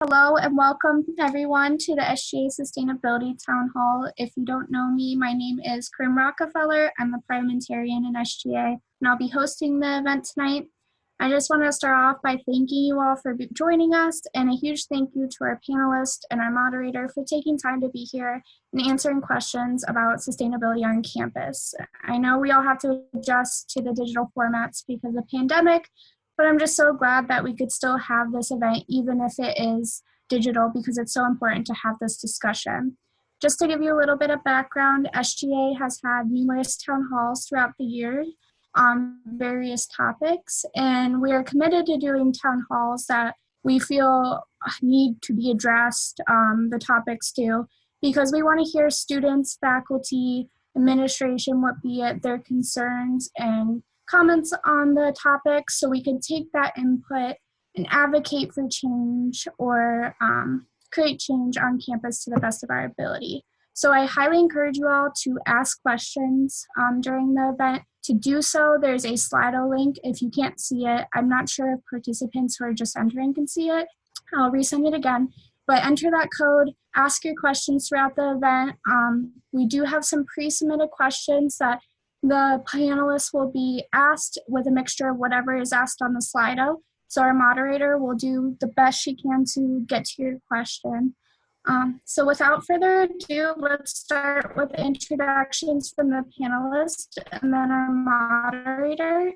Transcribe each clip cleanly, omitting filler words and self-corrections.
Hello and welcome everyone to the SGA Sustainability Town Hall. If you don't know me, my name is Corinne Rockefeller. I'm a parliamentarian in SGA and I'll be hosting the event tonight. I just want to start off by thanking you all for joining us, and a huge thank you to our panelists and our moderator for taking time to be here and answering questions about sustainability on campus. I know we all have to adjust to the digital formats because of the pandemic, but I'm just so glad that we could still have this event, even if it is digital, because it's so important to have this discussion. Just to give you a little bit of background, SGA has had numerous town halls throughout the year on various topics, and we are committed to doing town halls that we feel need to be addressed, the topics do, because we want to hear students, faculty, administration, what be it, their concerns and comments on the topic, so we can take that input and advocate for change or create change on campus to the best of our ability. So I highly encourage you all to ask questions during the event. To do so, there's a Slido link. If you can't see it, I'm not sure if participants who are just entering can see it. I'll resend it again. But enter that code, ask your questions throughout the event. We do have some pre-submitted questions that the panelists will be asked with a mixture of whatever is asked on the Slido. So our moderator will do the best she can to get to your question. So without further ado, let's start with introductions from the panelists and then our moderator.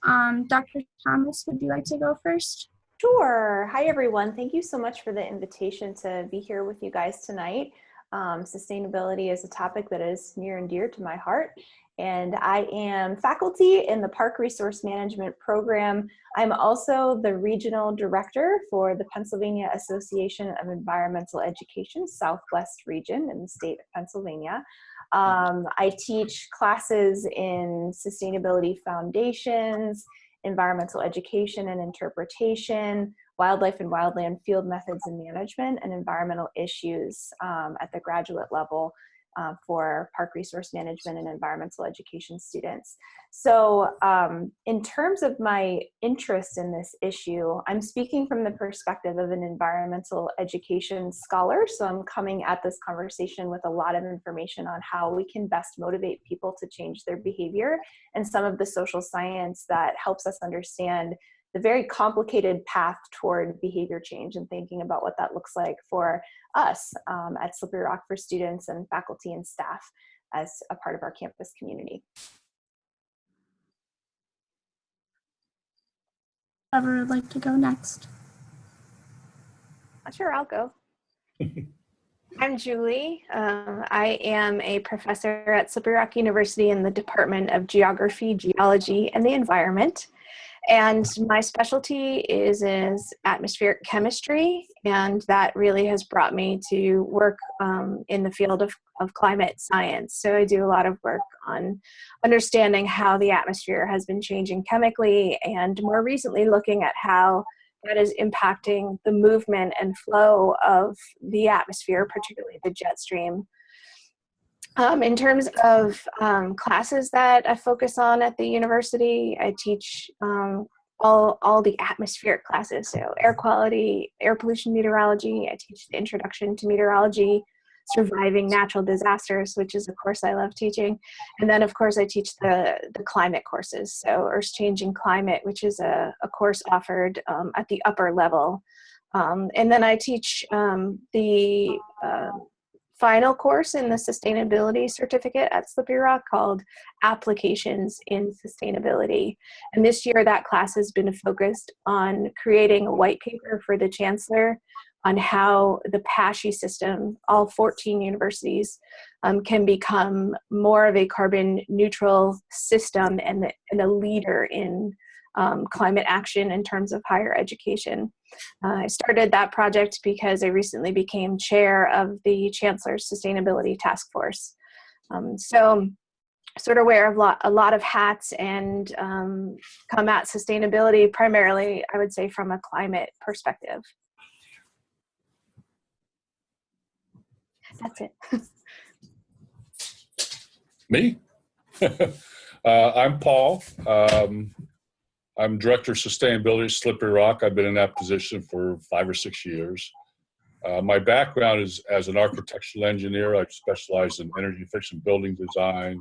Dr. Thomas, would you like to go first? Sure. Hi, everyone. Thank you so much for the invitation to be here with you guys tonight. Sustainability is a topic that is near and dear to my heart, and I am faculty in the Park Resource Management program. I'm also the regional director for the Pennsylvania Association of Environmental Education Southwest region in the state of Pennsylvania. I teach classes in sustainability foundations, environmental education and interpretation, wildlife and wildland field methods and management, and environmental issues at the graduate level for park resource management and environmental education students. So in terms of my interest in this issue, I'm speaking from the perspective of an environmental education scholar. So I'm coming at this conversation with a lot of information on how we can best motivate people to change their behavior, and some of the social science that helps us understand the very complicated path toward behavior change, and thinking about what that looks like for us at Slippery Rock, for students and faculty and staff as a part of our campus community. Whoever would like to go next. Sure, I'll go. I'm Julie. I am a professor at Slippery Rock University in the Department of Geography, Geology, and the Environment. And my specialty is atmospheric chemistry, and that really has brought me to work in the field of climate science. So I do a lot of work on understanding how the atmosphere has been changing chemically, and more recently looking at how that is impacting the movement and flow of the atmosphere, particularly the jet stream. In terms of classes that I focus on at the university, I teach all the atmospheric classes, so air quality, air pollution meteorology. I teach the introduction to meteorology, surviving natural disasters, which is a course I love teaching. And then, of course, I teach the climate courses, so Earth's Changing Climate, which is a course offered at the upper level. And then I teach the final course in the sustainability certificate at Slippery Rock called Applications in Sustainability. And this year that class has been focused on creating a white paper for the chancellor on how the PASHE system, all 14 universities, can become more of a carbon neutral system and a leader in climate action in terms of higher education. I started that project because I recently became chair of the Chancellor's Sustainability Task Force. So sort of wear a lot of hats and come at sustainability primarily, I would say, from a climate perspective. That's it. Me? I'm Paul. I'm Director of Sustainability at Slippery Rock. I've been in that position for 5 or 6 years. My background is as an architectural engineer. I've specialized in energy efficient building design,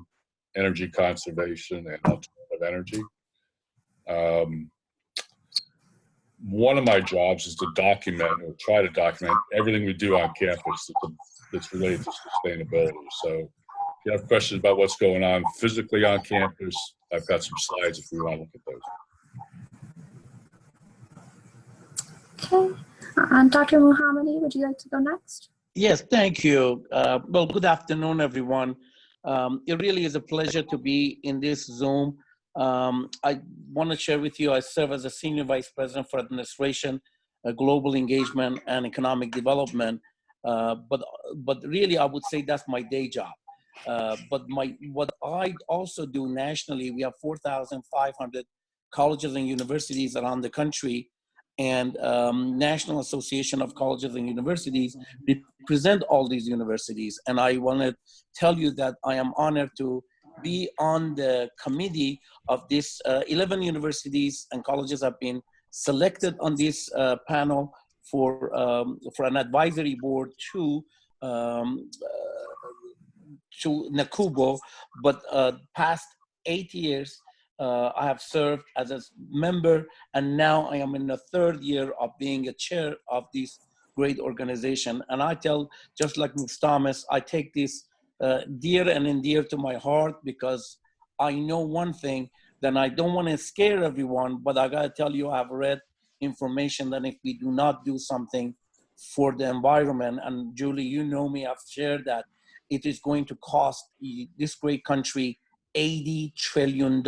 energy conservation, and alternative energy. One of my jobs is to document or try to document everything we do on campus that's related to sustainability. So if you have questions about what's going on physically on campus, I've got some slides if we want to look at those. Okay. Dr. Muhammadi, would you like to go next? Yes, thank you. Well, good afternoon, everyone. It really is a pleasure to be in this Zoom. I want to share with you, I serve as a Senior Vice President for Administration, Global Engagement, and Economic Development. But really, I would say that's my day job. But what I also do nationally, we have 4,500 colleges and universities around the country, and National Association of Colleges and Universities represent all these universities. And I want to tell you that I am honored to be on the committee of this 11 universities and colleges have been selected on this panel for an advisory board to NACUBO. But past 8 years, I have served as a member, and now I am in the third year of being a chair of this great organization. And I tell, just like Ms. Thomas, I take this dear and endear to my heart, because I know one thing, that I don't want to scare everyone, but I gotta tell you, I've read information that if we do not do something for the environment, and Julie, you know me, I've shared that, it is going to cost this great country $80 trillion,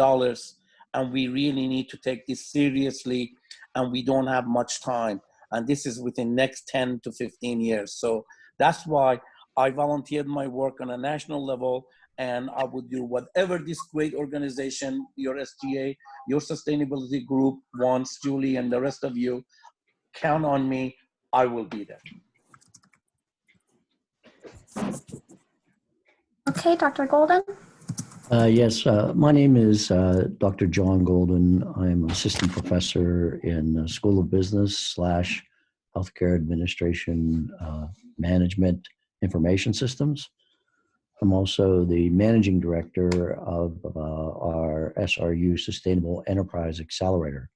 and we really need to take this seriously, and we don't have much time, and this is within next 10 to 15 years. So that's why I volunteered my work on a national level, and I would do whatever this great organization, your SGA, your sustainability group wants. Julie and the rest of you, count on me, I will be there. Okay, Dr. Golden. Yes, my name is Dr. John Golden. I'm assistant professor in the School of Business / Healthcare Administration Management Information Systems. I'm also the managing director of our SRU Sustainable Enterprise Accelerator.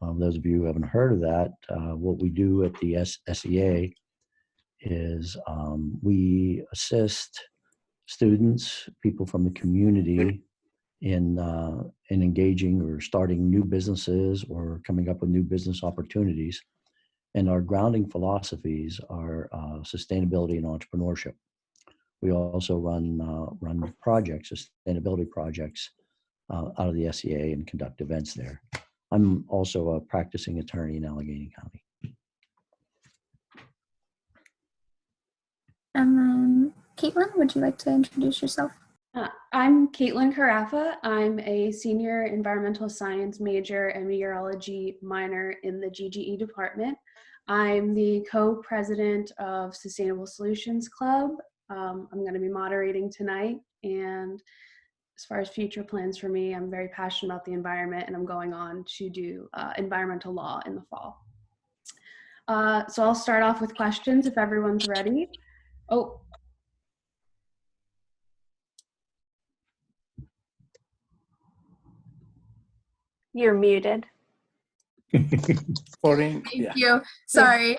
Those of you who haven't heard of that, what we do at the SEA is we assist students, people from the community in engaging or starting new businesses or coming up with new business opportunities. And our grounding philosophies are sustainability and entrepreneurship. We also run projects, sustainability projects out of the SEA and conduct events there. I'm also a practicing attorney in Allegheny County. And then Caitlin, would you like to introduce yourself? I'm Caitlin Carafa. I'm a senior environmental science major and meteorology minor in the GGE department. I'm the co-president of Sustainable Solutions Club. I'm going to be moderating tonight, and as far as future plans for me, I'm very passionate about the environment, and I'm going on to do environmental law in the fall. So I'll start off with questions if everyone's ready. Oh. You're muted. Thank you. Sorry.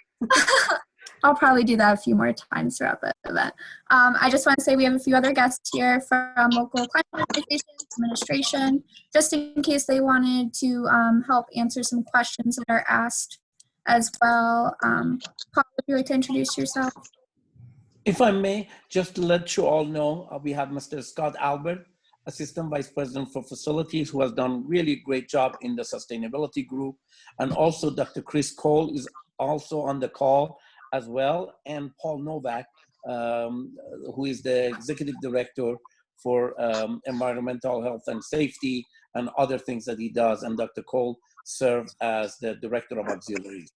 I'll probably do that a few more times throughout the event. I just want to say we have a few other guests here from local climate organizations, administration, just in case they wanted to help answer some questions that are asked as well. Paul, would you like to introduce yourself? If I may, just to let you all know, we have Mr. Scott Albert, Assistant Vice President for Facilities, who has done really great job in the sustainability group. And also Dr. Chris Cole is also on the call as well. And Paul Novak, who is the Executive Director for Environmental Health and Safety and other things that he does. And Dr. Cole serves as the Director of Auxiliaries.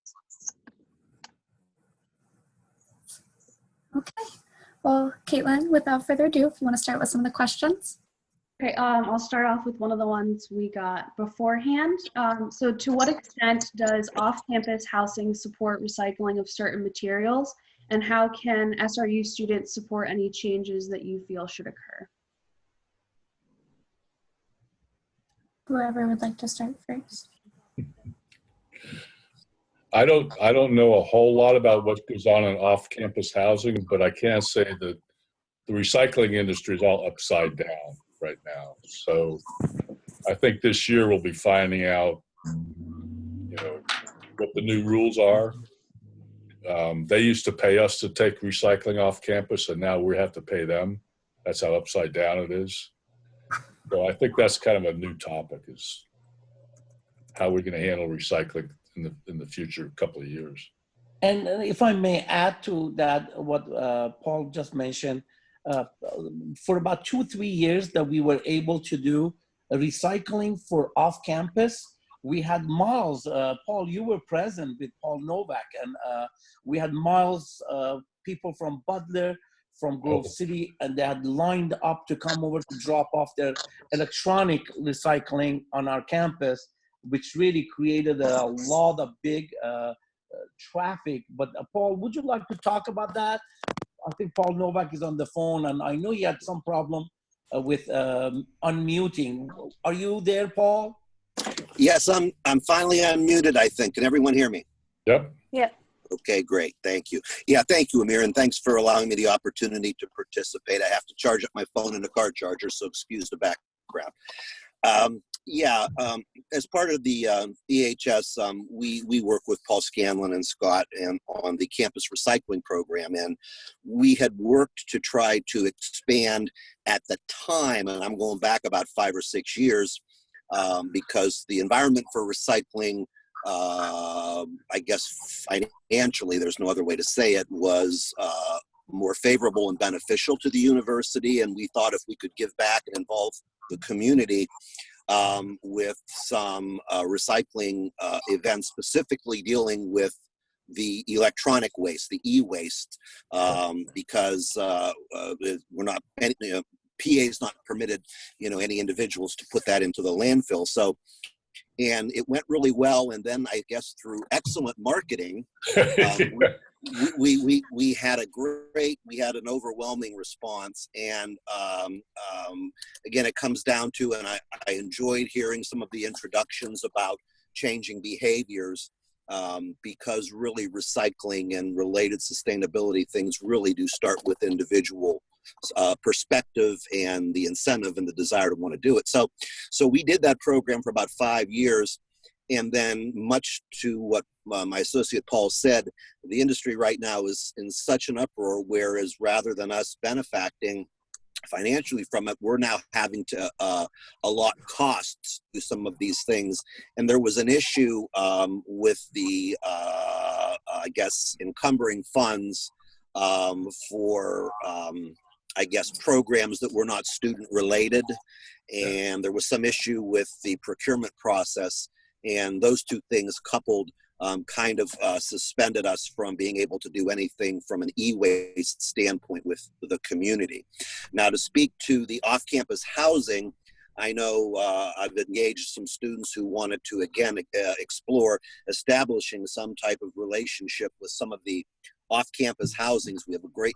Okay. Well, Caitlin, without further ado, if you want to start with some of the questions. Okay, I'll start off with one of the ones we got beforehand. So to what extent does off-campus housing support recycling of certain materials, and how can SRU students support any changes that you feel should occur? Whoever would like to start first. I don't know a whole lot about what goes on in off-campus housing, but I can say that the recycling industry is all upside down right now. So I think this year we'll be finding out, what the new rules are. They used to pay us to take recycling off campus, and now we have to pay them. That's how upside down it is. So I think that's kind of a new topic, is how we're going to handle recycling in the future couple of years. And if I may add to that, what Paul just mentioned, for about 2-3 years that we were able to do recycling for off-campus, we had miles. Paul, you were present with Paul Novak, and we had miles of people from Butler, from Grove City, and they had lined up to come over to drop off their electronic recycling on our campus, which really created a lot of big traffic. But Paul, would you like to talk about that? I think Paul Novak is on the phone, and I know he had some problem with unmuting. Are you there, Paul? Yes, I'm finally unmuted, I think. Can everyone hear me? Yep. Yep. Okay, great. Thank you. Yeah, thank you, Amir, and thanks for allowing me the opportunity to participate. I have to charge up my phone in a car charger, so excuse the background. As part of the EHS, we work with Paul Scanlon and Scott and on the campus recycling program, and we had worked to try to expand at the time, and I'm going back about 5 or 6 years, because the environment for recycling, I guess financially, there's no other way to say it, was more favorable and beneficial to the university, and we thought if we could give back and involve the community with some recycling events specifically dealing with the electronic waste, the e-waste, because we're not, PA is not permitted, any individuals to put that into the landfill. So, and it went really well. And then I guess through excellent marketing, we had an overwhelming response. And again, it comes down to, and I enjoyed hearing some of the introductions about changing behaviors, because really recycling and related sustainability things really do start with individual perspective and the incentive and the desire to want to do it. So we did that program for about 5 years. And then, much to what my associate Paul said, the industry right now is in such an uproar, whereas rather than us benefacting financially from it, we're now having to allot costs to some of these things. And there was an issue with the, I guess, encumbering funds for, I guess, programs that were not student related. And there was some issue with the procurement process. And those two things coupled kind of suspended us from being able to do anything from an e-waste standpoint with the community. Now, to speak to the off-campus housing, I know I've engaged some students who wanted to, again, explore establishing some type of relationship with some of the off-campus housings. We have a great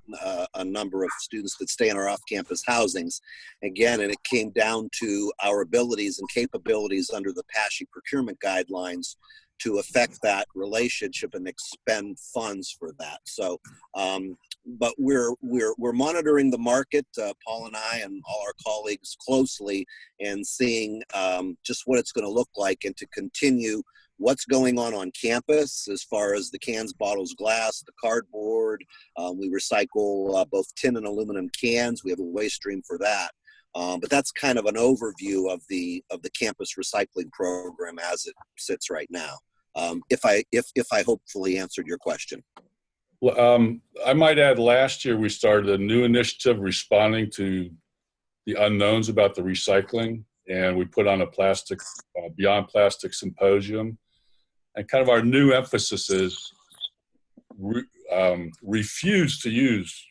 a number of students that stay in our off-campus housings. Again, and it came down to our abilities and capabilities under the PASHE procurement guidelines to affect that relationship and expend funds for that. So, but we're monitoring the market, Paul and I and all our colleagues closely, and seeing just what it's going to look like, and to continue what's going on campus as far as the cans, bottles, glass, the cardboard. We recycle both tin and aluminum cans. We have a waste stream for that. But that's kind of an overview of the campus recycling program as it sits right now. If I hopefully answered your question. Well, I might add, last year we started a new initiative responding to the unknowns about the recycling, and we put on a Beyond Plastic Symposium. And kind of our new emphasis is refuse to use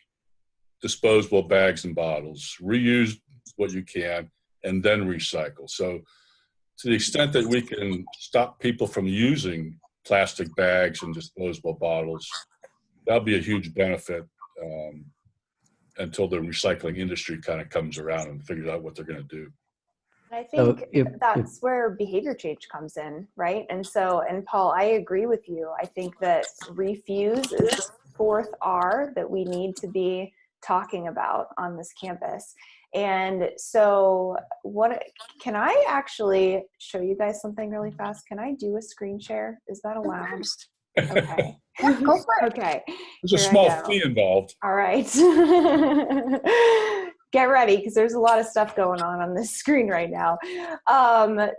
disposable bags and bottles. Reuse what you can, and then recycle. So to the extent that we can stop people from using plastic bags and disposable bottles, that'll be a huge benefit until the recycling industry kind of comes around and figures out what they're going to do. I think that's where behavior change comes in, right? And Paul, I agree with you. I think that refuse is the fourth R that we need to be talking about on this campus. And so can I actually show you guys something really fast? Can I do a screen share? Is that allowed? Okay. Go for it. Okay. There's a small fee involved. All right. Get ready, because there's a lot of stuff going on this screen right now.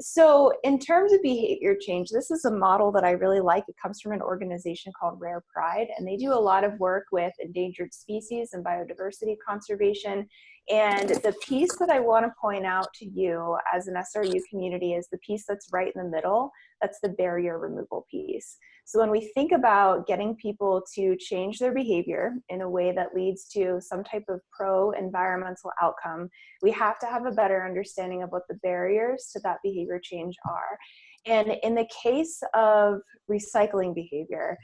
So in terms of behavior change, this is a model that I really like. It comes from an organization called Rare Pride, and they do a lot of work with endangered species and biodiversity conservation. And the piece that I want to point out to you as an SRU community is the piece that's right in the middle. That's the barrier removal piece. So when we think about getting people to change their behavior in a way that leads to some type of pro-environmental outcome, we have to have a better understanding of what the barriers to that behavior change are. And in the case of recycling behavior,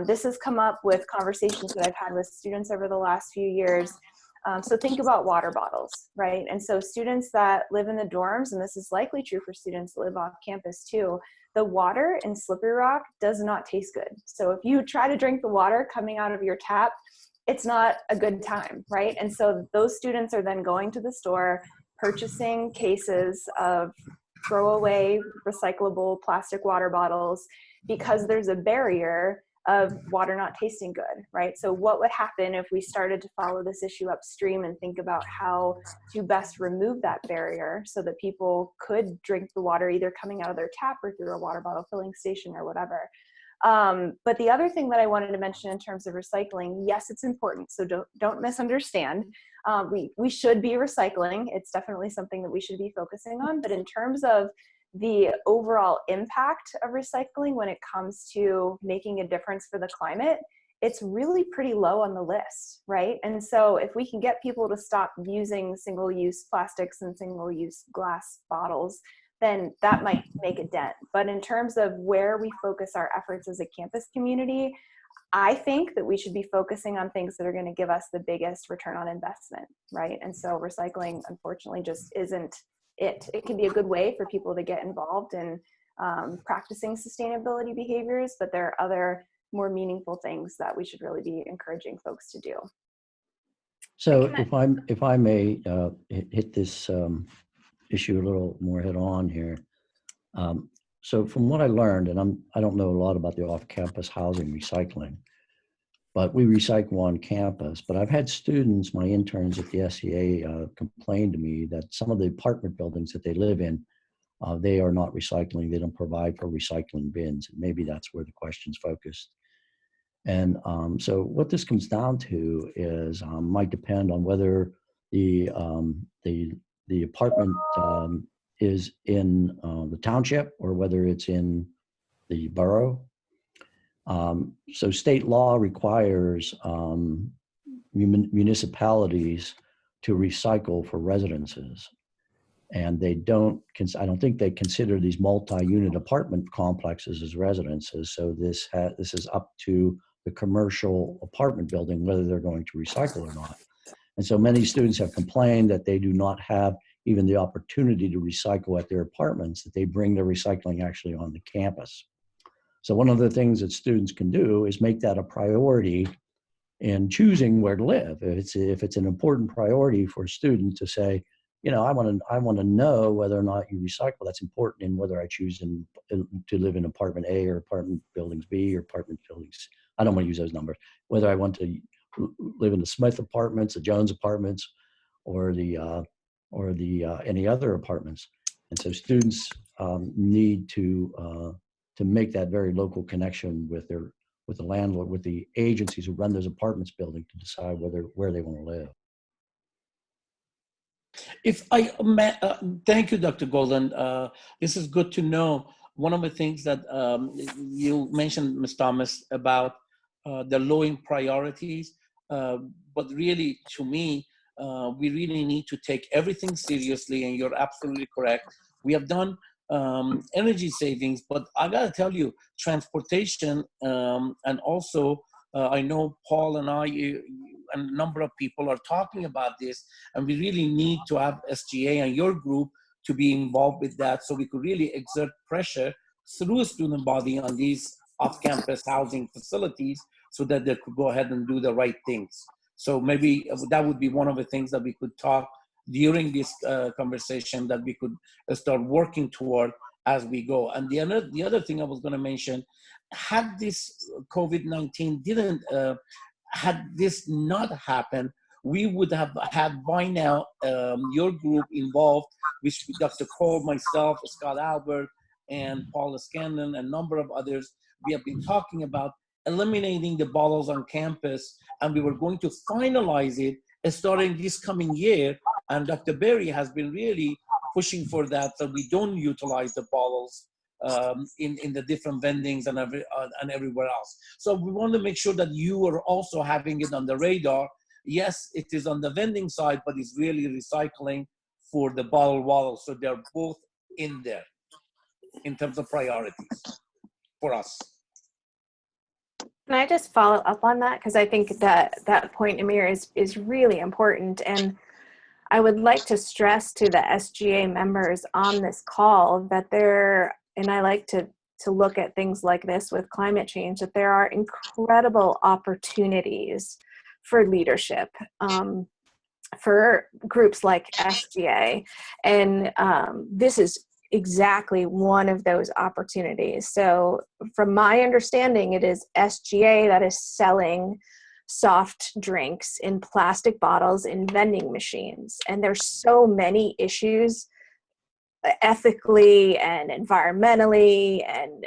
this has come up with conversations that I've had with students over the last few years. So think about water bottles, right? And so students that live in the dorms, and this is likely true for students that live off campus too, the water in Slippery Rock does not taste good. So if you try to drink the water coming out of your tap, it's not a good time, right? And so those students are then going to the store, purchasing cases of throwaway recyclable plastic water bottles because there's a barrier of water not tasting good, right? So what would happen if we started to follow this issue upstream and think about how to best remove that barrier so that people could drink the water either coming out of their tap or through a water bottle filling station or whatever. But the other thing that I wanted to mention in terms of recycling, yes, it's important. So don't misunderstand. We should be recycling. It's definitely something that we should be focusing on. But in terms of the overall impact of recycling when it comes to making a difference for the climate, it's really pretty low on the list, right? And so if we can get people to stop using single-use plastics and single-use glass bottles, then that might make a dent. But in terms of where we focus our efforts as a campus community, I think that we should be focusing on things that are going to give us the biggest return on investment, right? And so recycling, unfortunately, just isn't it. It can be a good way for people to get involved in practicing sustainability behaviors, but there are other more meaningful things that we should really be encouraging folks to do. So if I may hit this issue a little more head on here. So from what I learned, and I don't know a lot about the off-campus housing recycling, but we recycle on campus. But I've had students, my interns at the SCA, complain to me that some of the apartment buildings that they live in, they are not recycling. They don't provide for recycling bins. And maybe that's where the question's focused. And so what this comes down to is might depend on whether the apartment is in the township or whether it's in the borough. So state law requires municipalities to recycle for residences. And they don't, I don't think they consider these multi-unit apartment complexes as residences. So this is up to the commercial apartment building whether they're going to recycle or not. And so many students have complained that they do not have even the opportunity to recycle at their apartments, that they bring their recycling actually on the campus. So one of the things that students can do is make that a priority in choosing where to live. If it's an important priority for a student to say, you know, I want to know whether or not you recycle. That's important in whether I choose to live in apartment A or apartment buildings B or apartment buildings. I don't want to use those numbers. Whether I want to live in the Smith apartments, the Jones apartments, or the any other apartments. And so students need to make that very local connection with the landlord, with the agencies who run those apartments building to decide where they want to live. If I thank you, Dr. Golden. This is good to know. One of the things that you mentioned, Ms. Thomas, about the lowering priorities, but really, to me, we really need to take everything seriously, and you're absolutely correct. We have done energy savings, but I gotta tell you, transportation, and also I know Paul and I and a number of people are talking about this, and we really need to have SGA and your group to be involved with that, so we could really exert pressure through a student body on these off-campus housing facilities so that they could go ahead and do the right things. So maybe that would be one of the things that we could talk during this conversation that we could start working toward as we go. And the other thing I was going to mention, had this COVID-19 had this not happened, we would have had by now your group involved, which Dr. Cole, myself, Scott Albert, and Paula Scanlon, and a number of others. We have been talking about eliminating the bottles on campus, and we were going to finalize it starting this coming year. And Dr. Berry has been really pushing for that, so we don't utilize the bottles in the different vendings and everywhere else. So we want to make sure that you are also having it on the radar. Yes, it is on the vending side, but it's really recycling for the bottle bottles. So they're both in there in terms of priorities for us. Can I just follow up on that? Because I think that point, Amir, is really important. And I would like to stress to the SGA members on this call that and I like to look at things like this with climate change, that there are incredible opportunities for leadership for groups like SGA. And this is exactly one of those opportunities. So from my understanding, it is SGA that is selling soft drinks in plastic bottles in vending machines. And there's so many issues ethically and environmentally and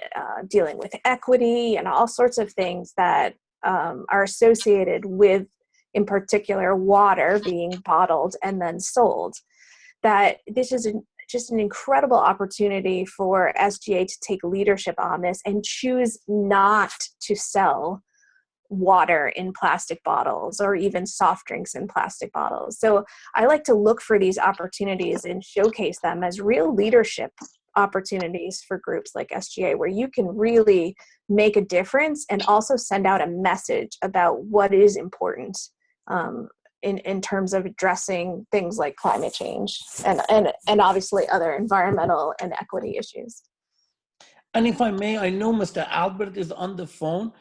dealing with equity and all sorts of things that are associated with, in particular, water being bottled and then sold. That this is just an incredible opportunity for SGA to take leadership on this and choose not to sell water in plastic bottles or even soft drinks in plastic bottles. So I like to look for these opportunities and showcase them as real leadership opportunities for groups like SGA, where you can really make a difference and also send out a message about what is important in terms of addressing things like climate change and obviously other environmental and equity issues. And if I may, I know Mr. Albert is on the phone.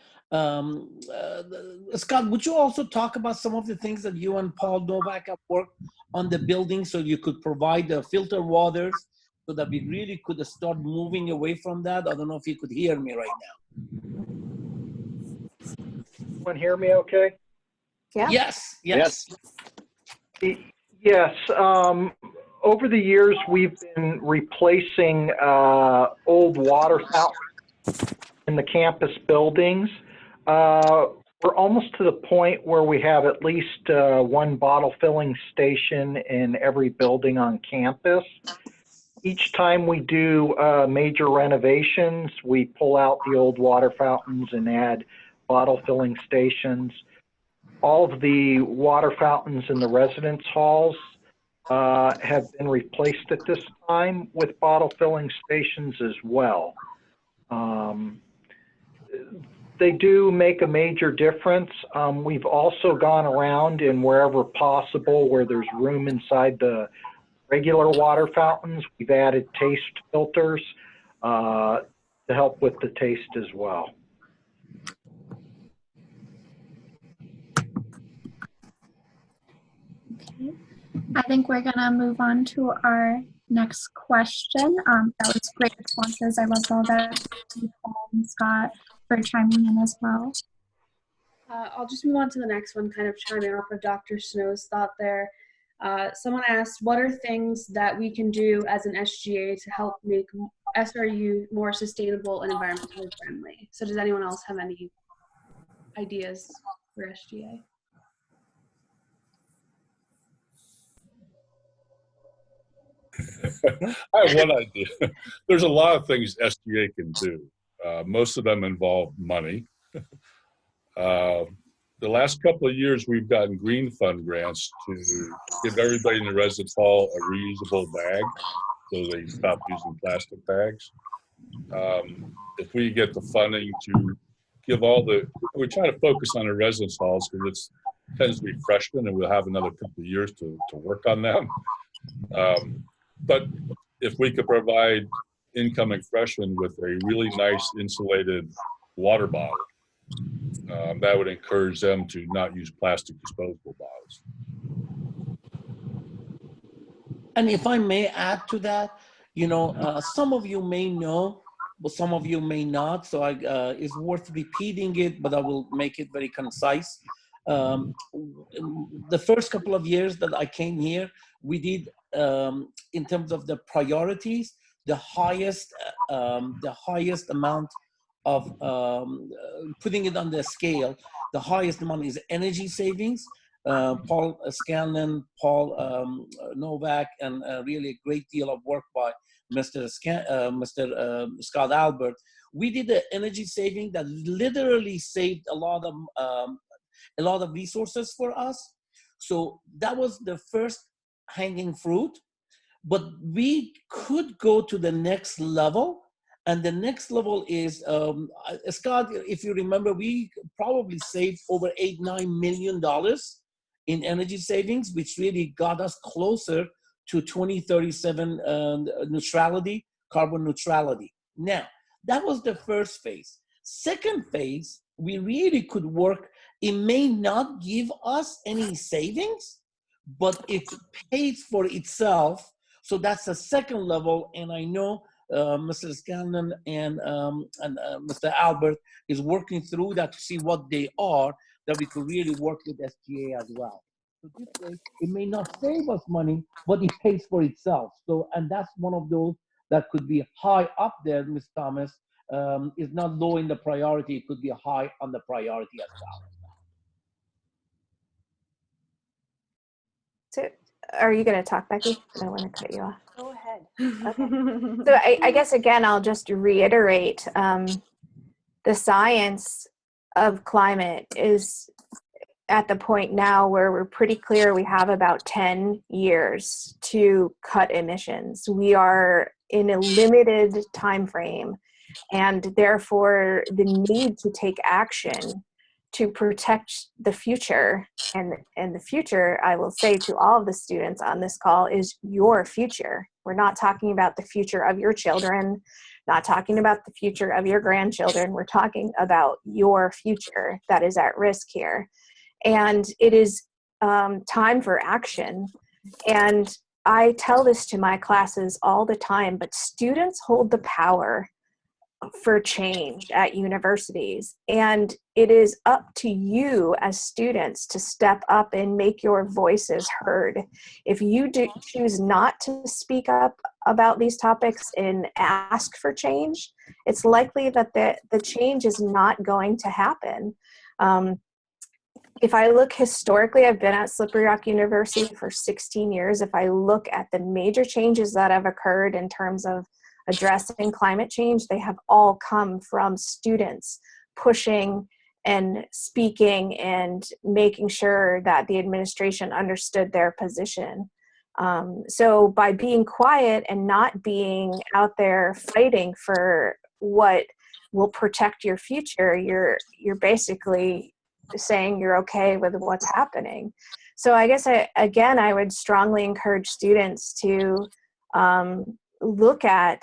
Scott, would you also talk about some of the things that you and Paul Novak have worked on the building, so you could provide the filter waters so that we really could start moving away from that? I don't know if you could hear me right now. Everyone hear me okay? Yeah. Yes. Yes. Over the years, we've been replacing old water fountains in the campus buildings. We're almost to the point where we have at least one bottle filling station in every building on campus. Each time we do major renovations, we pull out the old water fountains and add bottle filling stations. All of the water fountains in the residence halls have been replaced at this time with bottle filling stations as well. They do make a major difference. We've also gone around and wherever possible where there's room inside the regular water fountains, we've added taste filters to help with the taste as well. Okay. I think we're gonna move on to our next question. That was great responses. I loved all that. Paul and Scott for chiming in as well. I'll just move on to the next one, kind of chiming off of Dr. Snow's thought there. Someone asked, what are things that we can do as an SGA to help make SRU more sustainable and environmentally friendly? So does anyone else have any ideas for SGA? I have one idea. There's a lot of things SGA can do. Most of them involve money. the last couple of years, we've gotten green fund grants to give everybody in the residence hall a reusable bag so they stop using plastic bags. If we get the funding to give we try to focus on the residence halls because it tends to be freshmen and we'll have another couple of years to work on them. But if we could provide incoming freshmen with a really nice insulated water bottle, that would encourage them to not use plastic disposable bottles. And if I may add to that, some of you may know, but some of you may not. So it's worth repeating it, but I will make it very concise. The first couple of years that I came here, we did, in terms of the priorities, the highest amount of putting it on the scale, the highest amount is energy savings. Paul Scanlon, Paul Novak, and really a great deal of work by Mr. Scott Albert. We did the energy saving that literally saved a lot of resources for us. So that was the first hanging fruit, but we could go to the next level. And the next level is, Scott, if you remember, we probably saved over $8-9 million in energy savings, which really got us closer to 2037 neutrality, carbon neutrality. Now, that was the first phase. Second phase, we really could work. It may not give us any savings, but it pays for itself. So that's the second level. And I know Mr. Scanlon and Mr. Albert is working through that to see what they are, that we could really work with SGA as well. So this way, it may not save us money, but it pays for itself. So, and that's one of those that could be high up there, Ms. Thomas, is not low in the priority. It could be high on the priority as well. So are you going to talk, Becky? I don't want to cut you off. Go ahead. Okay. So I guess, again, I'll just reiterate the science of climate is at the point now where we're pretty clear we have about 10 years to cut emissions. We are in a limited time frame, and therefore the need to take action to protect the future. And the future, I will say to all of the students on this call, is your future. We're not talking about the future of your children, not talking about the future of your grandchildren. We're talking about your future that is at risk here. And it is time for action. And I tell this to my classes all the time, but students hold the power for change at universities. And it is up to you as students to step up and make your voices heard. If you do choose not to speak up about these topics and ask for change, it's likely that the change is not going to happen. If I look historically, I've been at Slippery Rock University for 16 years. If I look at the major changes that have occurred in terms of addressing climate change, they have all come from students pushing and speaking and making sure that the administration understood their position. So by being quiet and not being out there fighting for what will protect your future, you're basically saying you're okay with what's happening. So I guess I would strongly encourage students to look at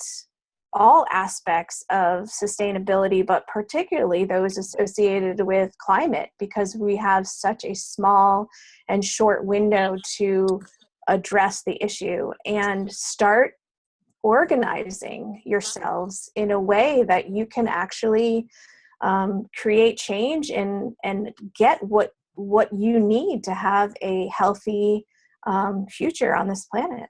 all aspects of sustainability, but particularly those associated with climate, because we have such a small and short window to address the issue, and start organizing yourselves in a way that you can actually create change and get what you need to have a healthy future on this planet.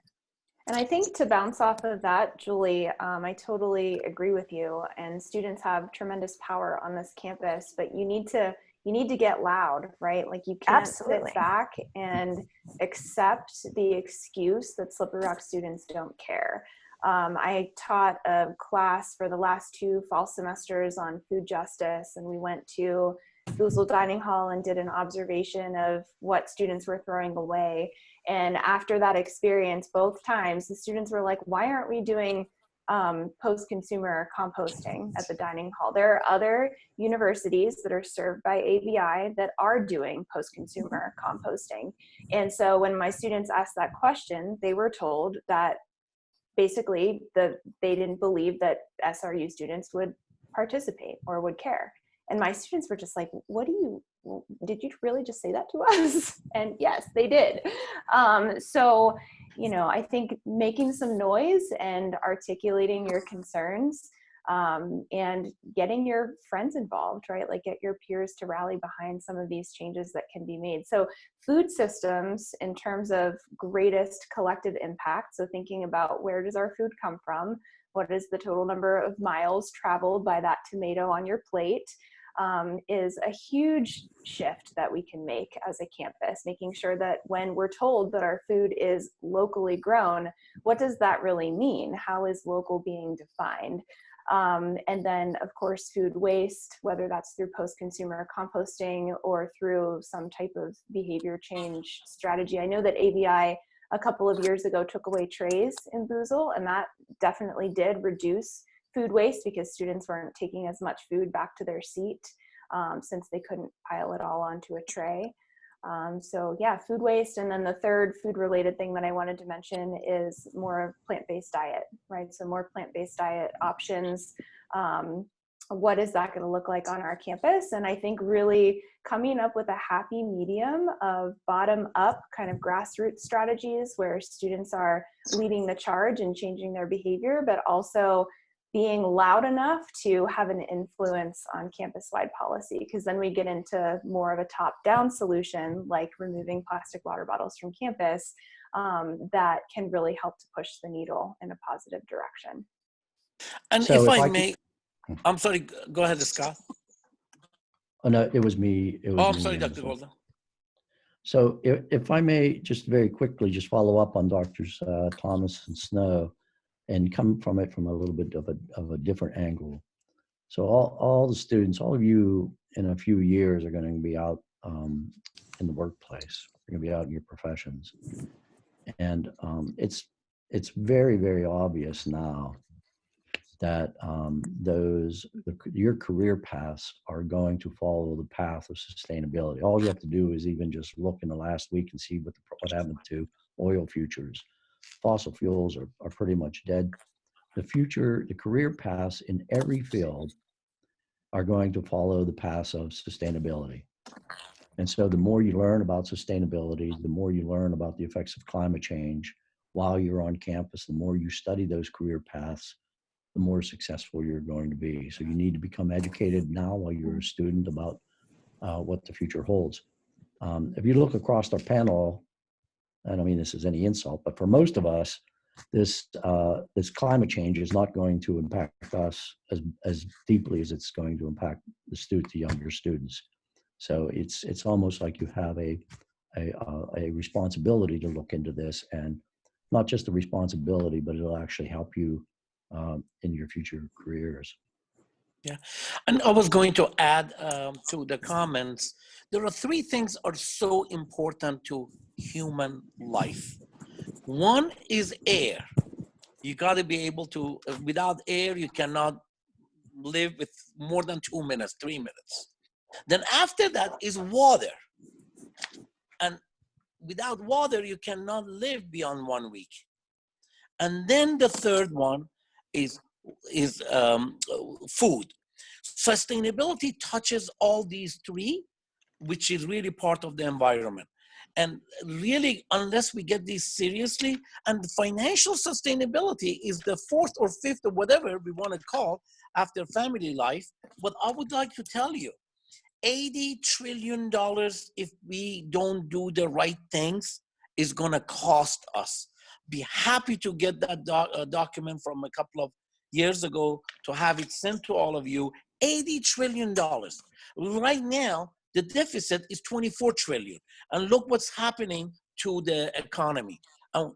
And I think to bounce off of that, Julie, I totally agree with you. And students have tremendous power on this campus, but you need to get loud, right? Like you can't sit back and accept the excuse that Slippery Rock students don't care. I taught a class for the last 2 fall semesters on food justice, and we went to Boozle Dining Hall and did an observation of what students were throwing away. And after that experience, both times, the students were like, why aren't we doing post-consumer composting at the dining hall? There are other universities that are served by ABI that are doing post-consumer composting. And so when my students asked that question, they were told that basically they didn't believe that SRU students would participate or would care. And my students were just like, did you really just say that to us? And yes, they did. So, you know, I think making some noise and articulating your concerns and getting your friends involved, right? Like get your peers to rally behind some of these changes that can be made. So food systems in terms of greatest collective impact. So thinking about where does our food come from? What is the total number of miles traveled by that tomato on your plate? Is a huge shift that we can make as a campus, making sure that when we're told that our food is locally grown, what does that really mean? How is local being defined? And then, of course, food waste, whether that's through post-consumer composting or through some type of behavior change strategy. I know that ABI a couple of years ago took away trays in Boozle, and that definitely did reduce food waste because students weren't taking as much food back to their seat since they couldn't pile it all onto a tray. So yeah, food waste. And then the third food related thing that I wanted to mention is more of plant-based diet, right? So more plant-based diet options. What is that going to look like on our campus? And I think really coming up with a happy medium of bottom up kind of grassroots strategies where students are leading the charge and changing their behavior, but also being loud enough to have an influence on campus-wide policy, because then we get into more of a top-down solution like removing plastic water bottles from campus that can really help to push the needle in a positive direction. And So if if I I may, I'm sorry, go ahead, Scott. Oh, no, it was me. It was Oh, I'm me, sorry, Dr. so. Golden. So if I may just very quickly just follow up on Drs. Thomas and Snow and come from it from a little bit of a different angle. So all the students, all of you in a few years are going to be out in the workplace. You're going to be out in your professions. And it's very, very obvious now that your career paths are going to follow the path of sustainability. All you have to do is even just look in the last week and see what happened to oil futures. Fossil fuels are pretty much dead. The career paths in every field are going to follow the paths of sustainability. And so the more you learn about sustainability, the more you learn about the effects of climate change while you're on campus, the more you study those career paths, the more successful you're going to be. So you need to become educated now while you're a student about what the future holds. If you look across our panel, I don't mean this as any insult, but for most of us, this climate change is not going to impact us as deeply as it's going to impact the younger students. So it's almost like you have a responsibility to look into this, and not just a responsibility, but it'll actually help you in your future careers. Yeah, and I was going to add to the comments, there are three things are so important to human life. One is air. You got to be able to, without air, you cannot live with more than 2 minutes, 3 minutes. Then after that is water. And without water, you cannot live beyond 1 week. And then the third one is food. Sustainability touches all these three, which is really part of the environment. And really, unless we get these seriously, and financial sustainability is the fourth or fifth or whatever we want to call after family life. But I would like to tell you, $80 trillion, if we don't do the right things, is going to cost us. Be happy to get that document from a couple of years ago to have it sent to all of you. $80 trillion. Right now, the deficit is 24 trillion. And look what's happening to the economy.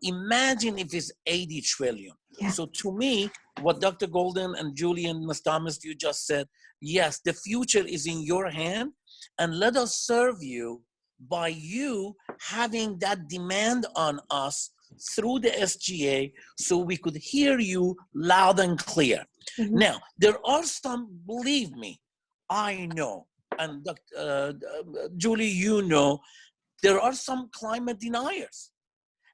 Imagine if it's 80 trillion. Yeah. So to me, what Dr. Golden and Julie and Ms. Thomas, you just said, yes, the future is in your hand. and let us serve you by you having that demand on us through the SGA so we could hear you loud and clear. Mm-hmm. Now, there are some, believe me, I know, and Julie, you know, there are some climate deniers.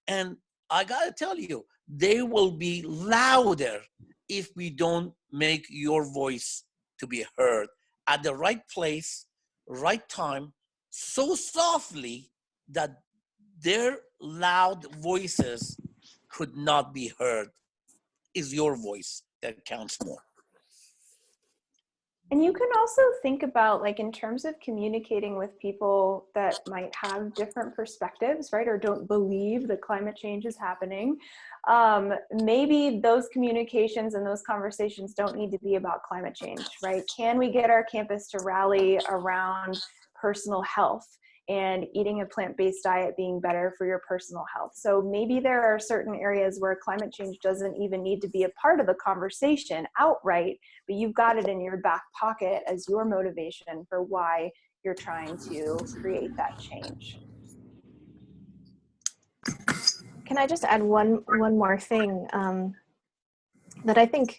And I gotta tell you, they will be louder if we don't make your voice to be heard at the right place, right time, so softly that their loud voices could not be heard. Is your voice that counts more. And you can also think about, like, in terms of communicating with people that might have different perspectives, right, or don't believe that climate change is happening. Maybe those communications and those conversations don't need to be about climate change, right? Can we get our campus to rally around personal health and eating a plant-based diet being better for your personal health? So maybe there are certain areas where climate change doesn't even need to be a part of the conversation outright, but you've got it in your back pocket as your motivation for why you're trying to create that change. Can I just add one more thing that I think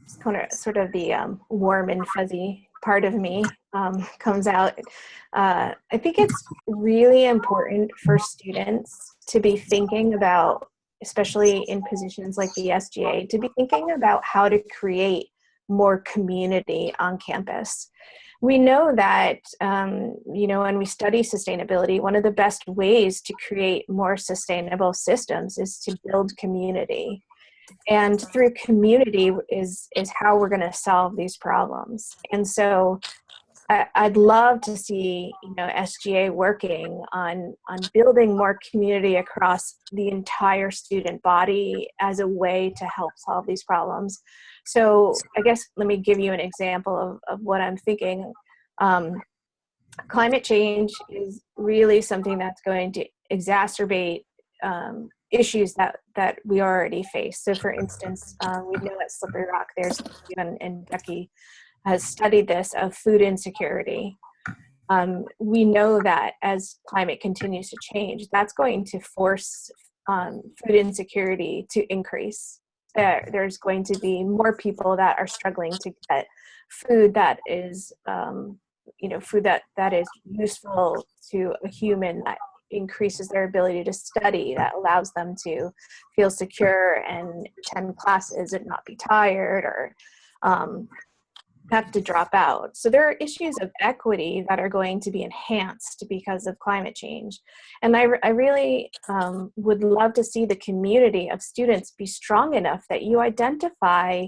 is kind of sort of the warm and fuzzy part of me comes out. I think it's really important for students to be thinking about, especially in positions like the SGA, to be thinking about how to create more community on campus. We know that, you know, when we study sustainability, one of the best ways to create more sustainable systems is to build community. And through community is how we're going to solve these problems. And so I'd love to see, you know, SGA working on building more community across the entire student body as a way to help solve these problems. So I guess let me give you an example of what I'm thinking. Climate change is really something that's going to exacerbate issues that we already face. So for instance, we know at Slippery Rock, there's, and Becky has studied this, of food insecurity. We know that as climate continues to change, that's going to force food insecurity to increase. There's going to be more people that are struggling to get food that is, you know, food that is useful to a human, that increases their ability to study, that allows them to feel secure and attend classes and not be tired or have to drop out. So there are issues of equity that are going to be enhanced because of climate change. And I really would love to see the community of students be strong enough that you identify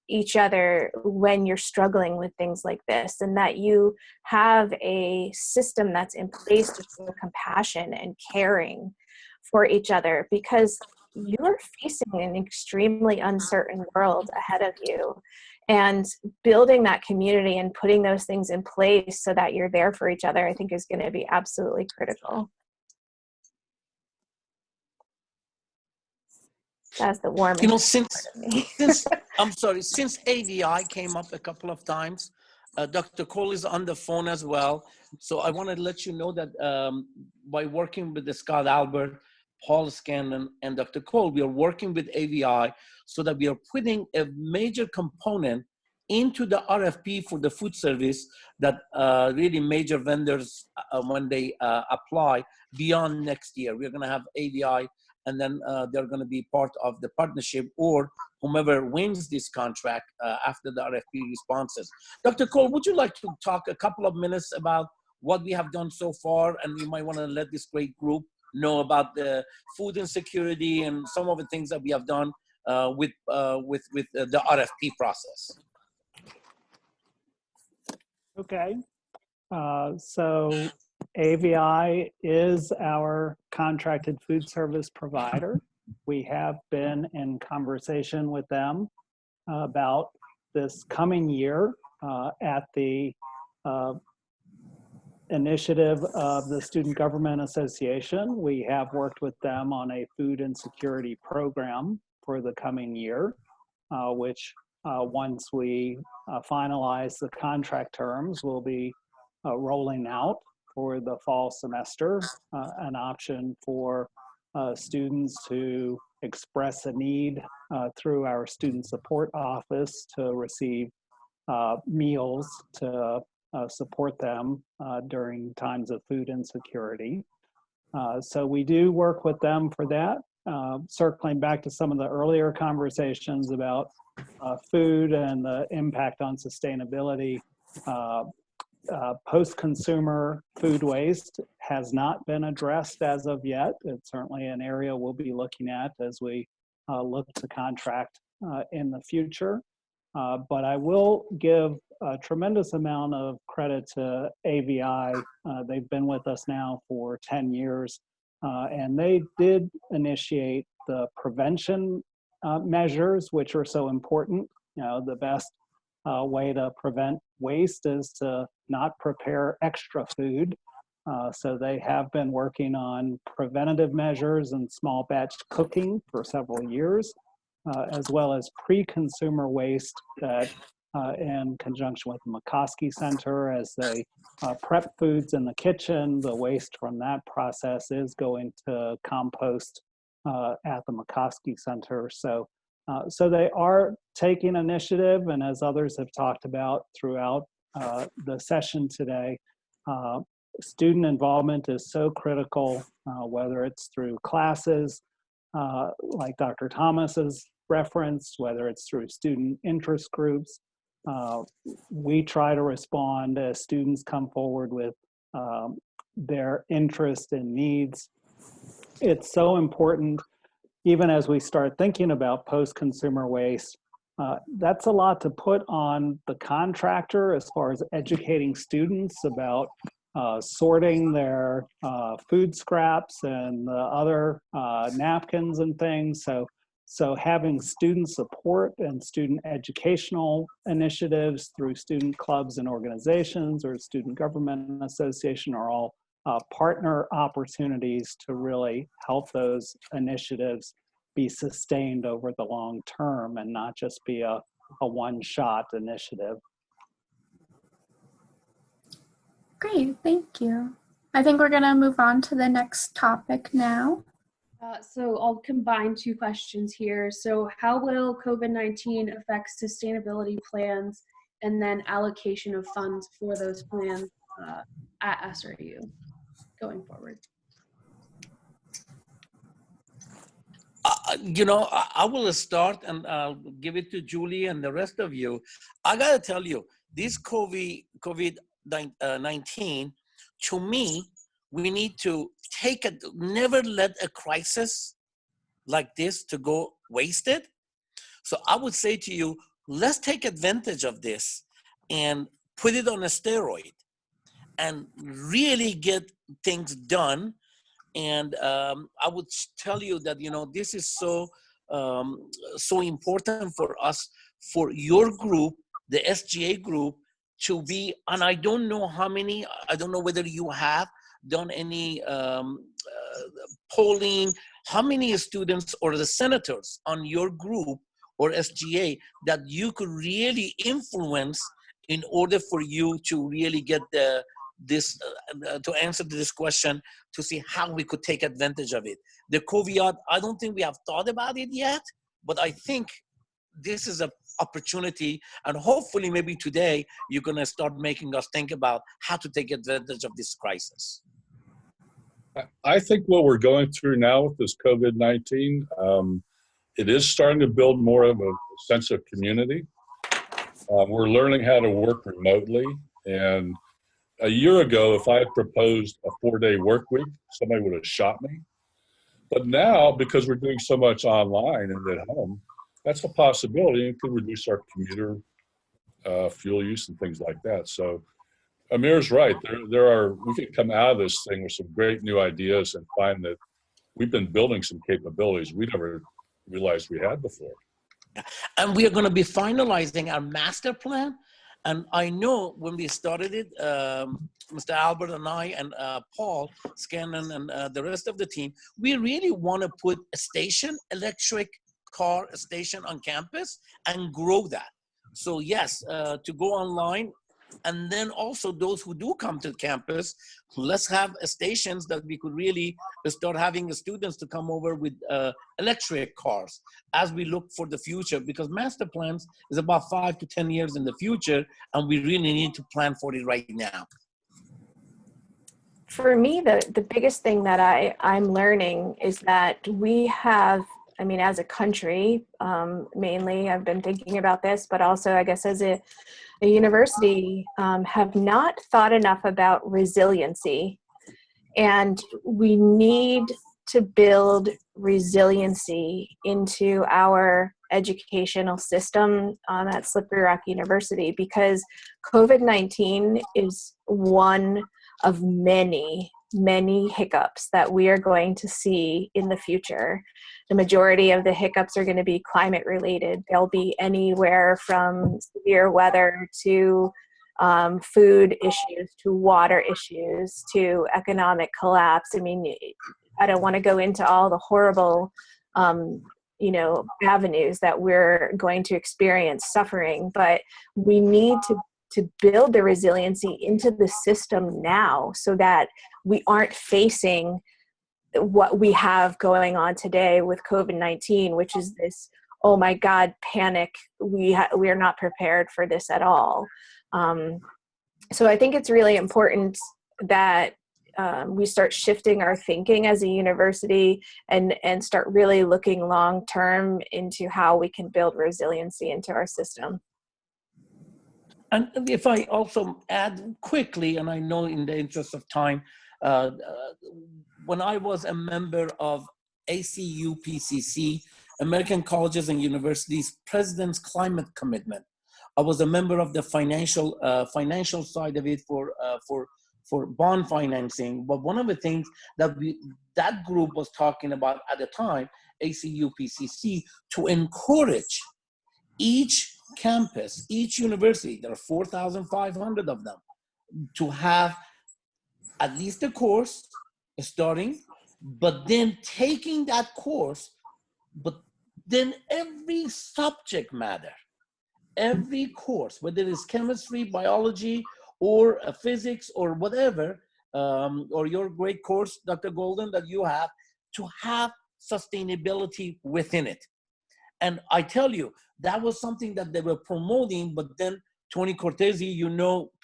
each other when you're struggling with things like this, and that you have a system that's in place to show compassion and caring for each other, because you're facing an extremely uncertain world ahead of you. And building that community and putting those things in place so that you're there for each other, I think is going to be absolutely critical. That's the warmest. You know, since since AVI came up a couple of times, Dr. Cole is on the phone as well. So I want to let you know that by working with the Scott Albert, Paul Scanlon, and Dr. Cole, we are working with AVI so that we are putting a major component into the RFP for the food service that really major vendors, when they apply beyond next year, we're going to have AVI, and then they're going to be part of the partnership, or whomever wins this contract after the RFP responses. Dr. Cole, would you like to talk a couple of minutes about what we have done so far? And you might want to let this great group know about the food insecurity and some of the things that we have done with the RFP process. Okay, so AVI is our contracted food service provider. We have been in conversation with them about this coming year at the initiative of the Student Government Association. We have worked with them on a food insecurity program for the coming year, which once we finalize the contract terms, will be rolling out for the fall semester an option for students to express a need through our student support office to receive meals to support them during times of food insecurity. So we do work with them for that. Circling back to some of the earlier conversations about food and the impact on sustainability, post-consumer food waste has not been addressed as of yet. It's certainly an area we'll be looking at as we look to contract in the future. But I will give a tremendous amount of credit to AVI. They've been with us now for 10 years, and they did initiate the prevention measures, which are so important. You know, the best way to prevent waste is to not prepare extra food. So they have been working on preventative measures and small batch cooking for several years, as well as pre-consumer waste that in conjunction with the McCoskey Center, as they prep foods in the kitchen, the waste from that process is going to compost at the McCoskey Center. So they are taking initiative, and as others have talked about throughout the session today, student involvement is so critical, whether it's through classes, like Dr. Thomas has referenced, whether it's through student interest groups. We try to respond as students come forward with their interest and needs. It's so important, even as we start thinking about post-consumer waste, that's a lot to put on the contractor as far as educating students about sorting their food scraps and the other napkins and things. So having student support and student educational initiatives through student clubs and organizations or student government association are all partner opportunities to really help those initiatives be sustained over the long term and not just be a one-shot initiative. Great, thank you. I think we're gonna move on to the next topic now. So I'll combine two questions here. So how will COVID-19 affect sustainability plans and then allocation of funds for those plans at SRU going forward? You know, I will start and I'll give it to Julie and the rest of you. I gotta tell you, this COVID-19, to me, we need to never let a crisis like this to go wasted. So I would say to you, let's take advantage of this and put it on a steroid and really get things done. And I would tell you that, you know, this is so important for us, for your group, the SGA group, to be, and I don't know how many, I don't know whether you have done any polling, how many students or the senators on your group or SGA that you could really influence in order for you to really get to answer this question, to see how we could take advantage of it. The COVID, I don't think we have thought about it yet, but I think this is an opportunity, and hopefully maybe today you're going to start making us think about how to take advantage of this crisis. I think what we're going through now with this COVID-19, it is starting to build more of a sense of community. We're learning how to work remotely, and a year ago, if I had proposed a 4-day work week, somebody would have shot me. But now, because we're doing so much online and at home, that's a possibility. It could reduce our commuter fuel use and things like that. So Amir's right. We could come out of this thing with some great new ideas and find that we've been building some capabilities we never realized we had before. And we are going to be finalizing our master plan. And I know when we started it, Mr. Albert and I and Paul Scanlon and the rest of the team, we really want to put a station, electric car station on campus and grow that. So yes, to go online, And then also those who do come to campus, let's have stations that we could really start having the students to come over with electric cars as we look for the future, because master plans is about 5 to 10 years in the future, and we really need to plan for it right now. For me, the biggest thing that I'm learning is that we have, I mean, as a country, mainly I've been thinking about this, but also I guess as a university, have not thought enough about resiliency. And we need to build resiliency into our educational system at Slippery Rock University, because COVID-19 is one of many hiccups that we are going to see in the future. The majority of the hiccups are going to be climate related. They'll be anywhere from severe weather to food issues, to water issues, to economic collapse. I mean, I don't want to go into all the horrible avenues that we're going to experience suffering, but we need to build the resiliency into the system now so that we aren't facing what we have going on today with COVID-19, which is this, oh my God, panic. We are not prepared for this at all. So I think it's really important that we start shifting our thinking as a university and start really looking long-term into how we can build resiliency into our system. And if I also add quickly, and I know in the interest of time, when I was a member of ACU-PCC, American Colleges and Universities President's Climate Commitment, I was a member of the financial side of it for bond financing. But one of the things that that group was talking about at the time, ACU-PCC, to encourage each campus, each university, there are 4,500 of them, to have at least a course starting, but then taking that course, but then every subject matter, every course, whether it's chemistry, biology, or physics, or whatever, or your great course, Dr. Golden, that you have, to have sustainability within it. And I tell you, that was something that they were promoting, but then Tony Cortese,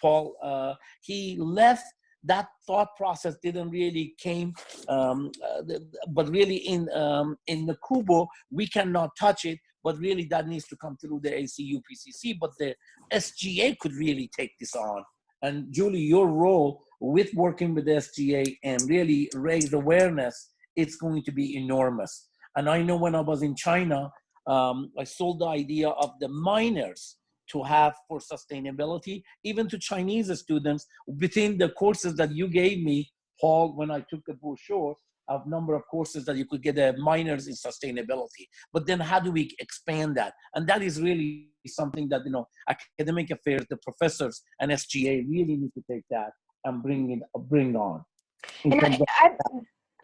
Paul, he left. That thought process didn't really came, but really in the Kubo, we cannot touch it, but really that needs to come through the ACU-PCC, but the SGA could really take this on. And Julie, your role with working with the SGA and really raise awareness, it's going to be enormous. And I know when I was in China, I sold the idea of the minors to have for sustainability, even to Chinese students within the courses that you gave me, Paul, when I took the brochure of number of courses that you could get minors in sustainability. But then how do we expand that? And that is really something that, academic affairs, the professors and SGA really need to take that and bring on. And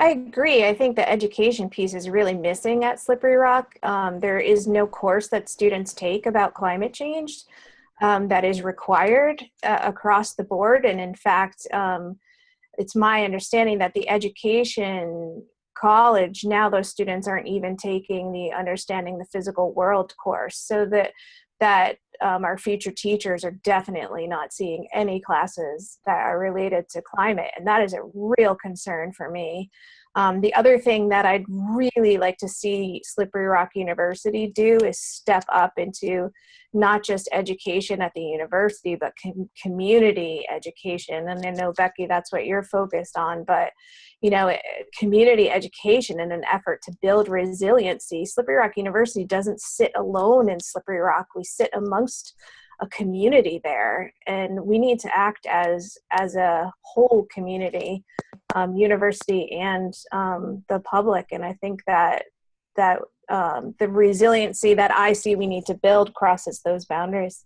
I agree. I think the education piece is really missing at Slippery Rock. There is no course that students take about climate change that is required across the board. And in fact, it's my understanding that the education college, now those students aren't even taking the Understanding the Physical World course. So that our future teachers are definitely not seeing any classes that are related to climate. And that is a real concern for me. The other thing that I'd really like to see Slippery Rock University do is step up into not just education at the university, but community education. And I know, Becky, that's what you're focused on, but community education in an effort to build resiliency. Slippery Rock University doesn't sit alone in Slippery Rock. We sit amongst a community there, and we need to act as a whole community, university and the public. And I think that the resiliency that I see we need to build crosses those boundaries.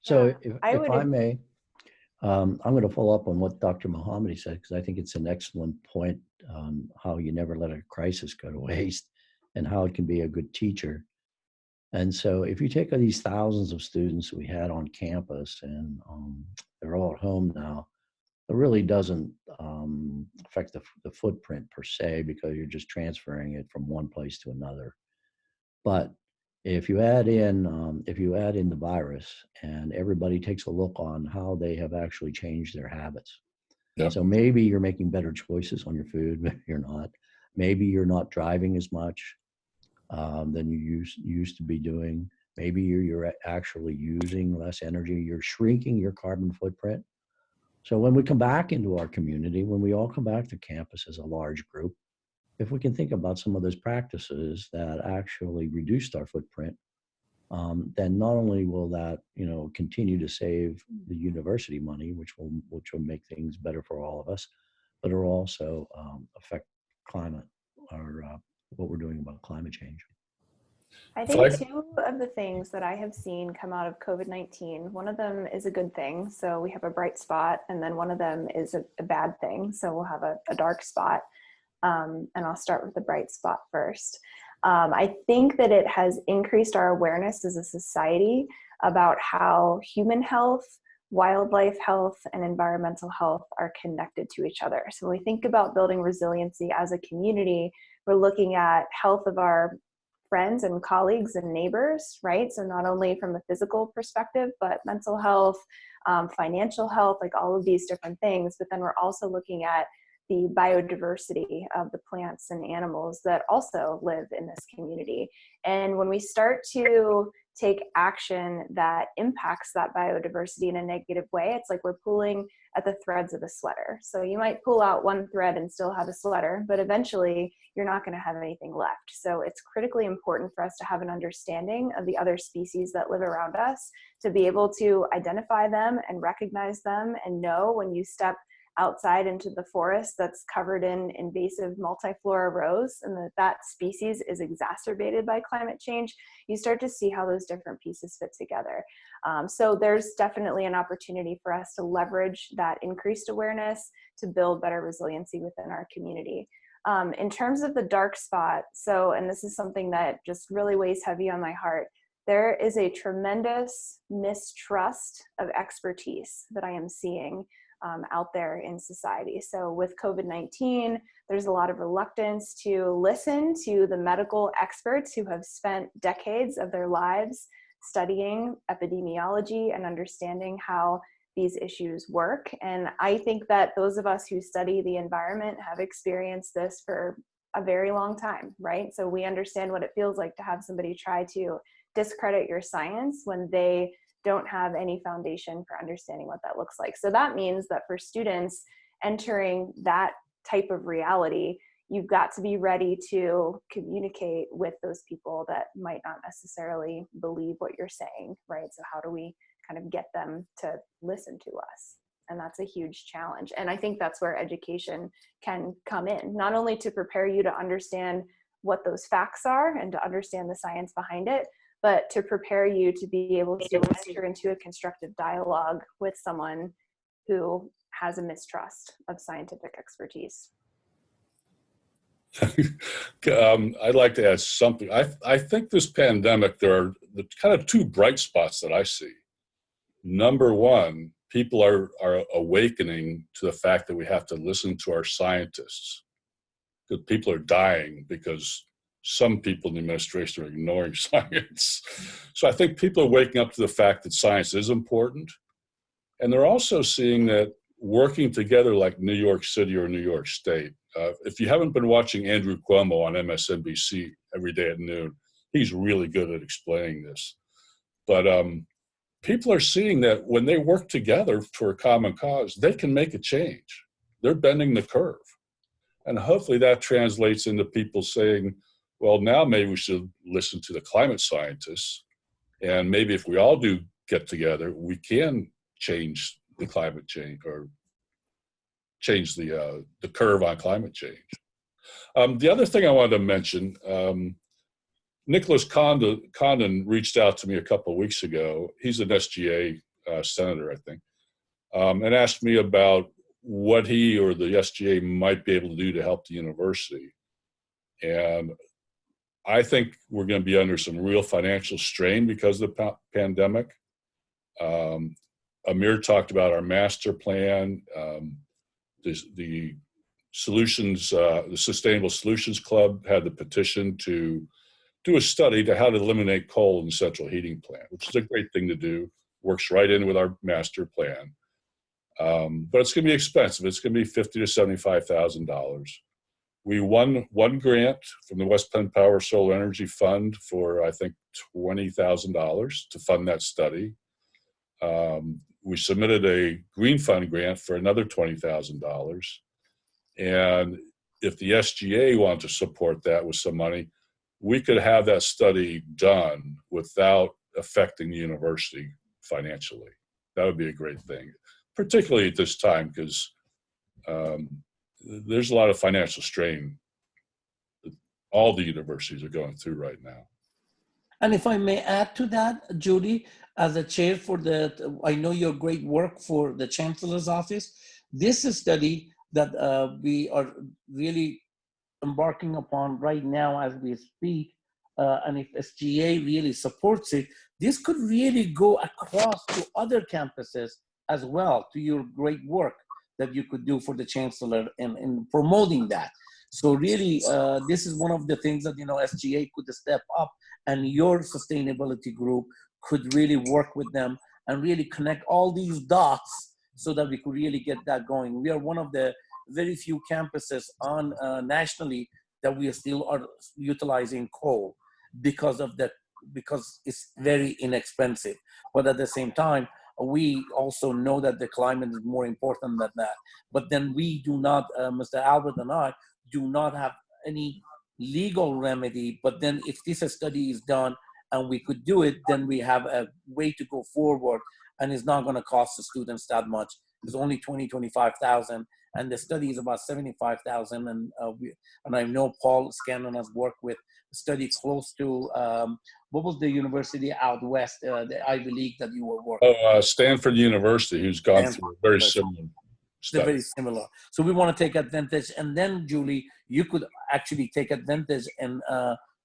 So if I may, I'm going to follow up on what Dr. Mohammadi said, because I think it's an excellent point on how you never let a crisis go to waste and how it can be a good teacher. And so if you take these thousands of students we had on campus and they're all at home now, it really doesn't affect the footprint per se because you're just transferring it from one place to another. But if you add in the virus and everybody takes a look on how they have actually changed their habits. Yep. So maybe you're making better choices on your food, maybe you're not. Maybe you're not driving as much than you used to be doing. Maybe you're actually using less energy. You're shrinking your carbon footprint. So when we come back into our community, when we all come back to campus as a large group, if we can think about some of those practices that actually reduced our footprint, then not only will that continue to save the university money, which will make things better for all of us, but it'll also affect climate or what we're doing about climate change. I think two of the things that I have seen come out of COVID-19, one of them is a good thing, so we have a bright spot, and then one of them is a bad thing, so we'll have a dark spot. And I'll start with the bright spot first. I think that it has increased our awareness as a society about how human health, wildlife health, and environmental health are connected to each other. So when we think about building resiliency as a community, we're looking at health of our friends and colleagues and neighbors, right? So not only from a physical perspective, but mental health, financial health, like all of these different things. But then we're also looking at the biodiversity of the plants and animals that also live in this community. And when we start to take action that impacts that biodiversity in a negative way, it's like we're pulling at the threads of a sweater. So you might pull out one thread and still have a sweater, but eventually you're not going to have anything left. So it's critically important for us to have an understanding of the other species that live around us, to be able to identify them and recognize them and know when you step outside into the forest that's covered in invasive multiflora rose and that species is exacerbated by climate change, you start to see how those different pieces fit together. So there's definitely an opportunity for us to leverage that increased awareness to build better resiliency within our community. In terms of the dark spot, and this is something that just really weighs heavy on my heart, there is a tremendous mistrust of expertise that I am seeing out there in society. So with COVID-19, there's a lot of reluctance to listen to the medical experts who have spent decades of their lives studying epidemiology and understanding how these issues work. And I think that those of us who study the environment have experienced this for a very long time, right? So we understand what it feels like to have somebody try to discredit your science when they don't have any foundation for understanding what that looks like. So that means that for students entering that type of reality, you've got to be ready to communicate with those people that might not necessarily believe what you're saying, right? So how do we kind of get them to listen to us? And that's a huge challenge. And I think that's where education can come in, not only to prepare you to understand what those facts are and to understand the science behind it, but to prepare you to be able to enter into a constructive dialogue with someone who has a mistrust of scientific expertise. I'd like to add something. I think this pandemic, there are the kind of two bright spots that I see. Number one, people are awakening to the fact that we have to listen to our scientists, because people are dying because some people in the administration are ignoring science. So I think people are waking up to the fact that science is important. And they're also seeing that working together like New York City or New York State. If you haven't been watching Andrew Cuomo on MSNBC every day at noon, he's really good at explaining this. But people are seeing that when they work together for a common cause, they can make a change. They're bending the curve. And hopefully that translates into people saying, well, now maybe we should listen to the climate scientists. And maybe if we all do get together, we can change the climate change or change the curve on climate change. The other thing I wanted to mention, Nicholas Condon reached out to me a couple of weeks ago. He's an SGA senator, I think, and asked me about what he or the SGA might be able to do to help the university. And I think we're going to be under some real financial strain because of the pandemic. Amir talked about our master plan, the solutions, the Sustainable Solutions Club had the petition to do a study to how to eliminate coal in the central heating plant, which is a great thing to do. Works right in with our master plan. But it's going to be expensive. It's going to be $50,000 to $75,000. We won one grant from the West Penn Power Solar Energy Fund for, I think, $20,000 to fund that study. We submitted a Green Fund grant for another $20,000. And if the SGA wanted to support that with some money, we could have that study done without affecting the university financially. That would be a great thing, particularly at this time, because there's a lot of financial strain that all the universities are going through right now. And if I may add to that, Judy, as a chair for I know your great work for the Chancellor's Office. This is a study that we are really embarking upon right now as we speak. And if SGA really supports it, this could really go across to other campuses as well, to your great work that you could do for the Chancellor in promoting that. So really, this is one of the things that, SGA could step up, and your sustainability group could really work with them and really connect all these dots so that we could really get that going. We are one of the very few campuses on nationally that we still are utilizing coal because it's very inexpensive. But at the same time, we also know that the climate is more important than that. But then we do not, Mr. Albert and I, do not have any legal remedy. But then if this study is done and we could do it, then we have a way to go forward, and it's not going to cost the students that much. It's only $25,000, and the study is about $75,000. And I know Paul Scanlon has worked with a study close to what was the university out west, the Ivy League that you were working? Stanford University, who's gone through a very similar study. Very similar. So we want to take advantage, and then Julie, you could actually take advantage, and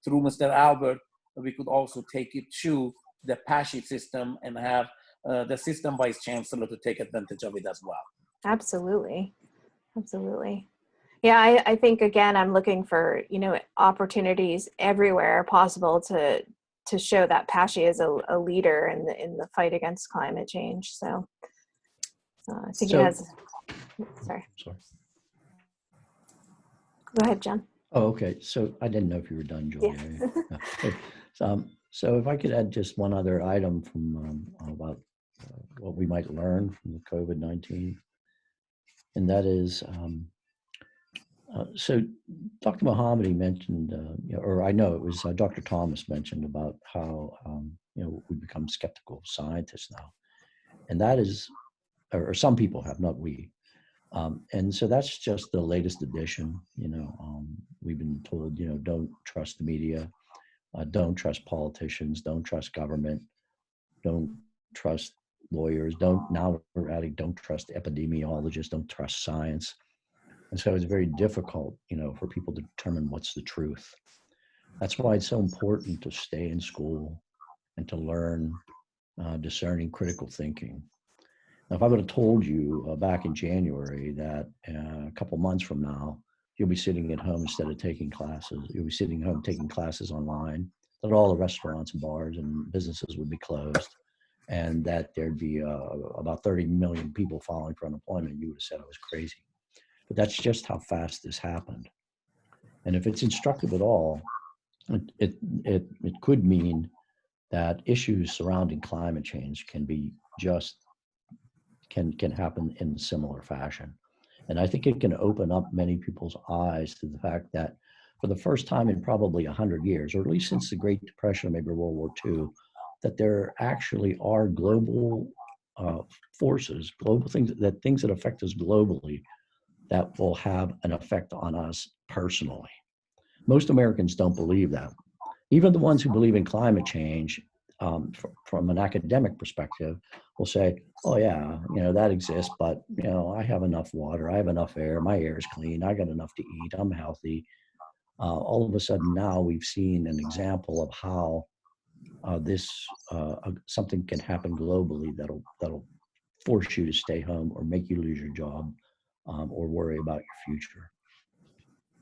through Mr. Albert, we could also take it to the PASHI system and have the system vice chancellor to take advantage of it as well. Absolutely. Absolutely. Yeah, I think, again, I'm looking for, opportunities everywhere possible to show that PASHI is a leader in the fight against climate change. So I think it has, sorry. Go ahead, John. Oh, okay. So I didn't know if you were done, Julia. Yeah. So if I could add just one other item from about what we might learn from the COVID-19, and that is, so Dr. Mohammadi mentioned, or I know it was Dr. Thomas mentioned about how, we become skeptical scientists now. And that is, or some people have, not we. And so that's just the latest edition. We've been told, don't trust the media, don't trust politicians, don't trust government, don't trust lawyers, now we're adding, don't trust epidemiologists, don't trust science. And so it's very difficult, for people to determine what's the truth. That's why it's so important to stay in school and to learn discerning critical thinking. Now, if I would have told you back in January that a couple months from now, you'll be sitting at home instead of taking classes, you'll be sitting home taking classes online, that all the restaurants and bars and businesses would be closed, and that there'd be about 30 million people filing for unemployment, you would have said I was crazy. But that's just how fast this happened. And if it's instructive at all, it could mean that issues surrounding climate change can happen in a similar fashion. And I think it can open up many people's eyes to the fact that for the first time in probably 100 years, or at least since the Great Depression or maybe World War II, that there actually are global forces, global things that affect us globally that will have an effect on us personally. Most Americans don't believe that. Even the ones who believe in climate change, from an academic perspective, will say, oh yeah, that exists, but I have enough water, I have enough air, my air is clean, I got enough to eat, I'm healthy. All of a sudden now we've seen an example of how something can happen globally that'll force you to stay home or make you lose your job or worry about your future.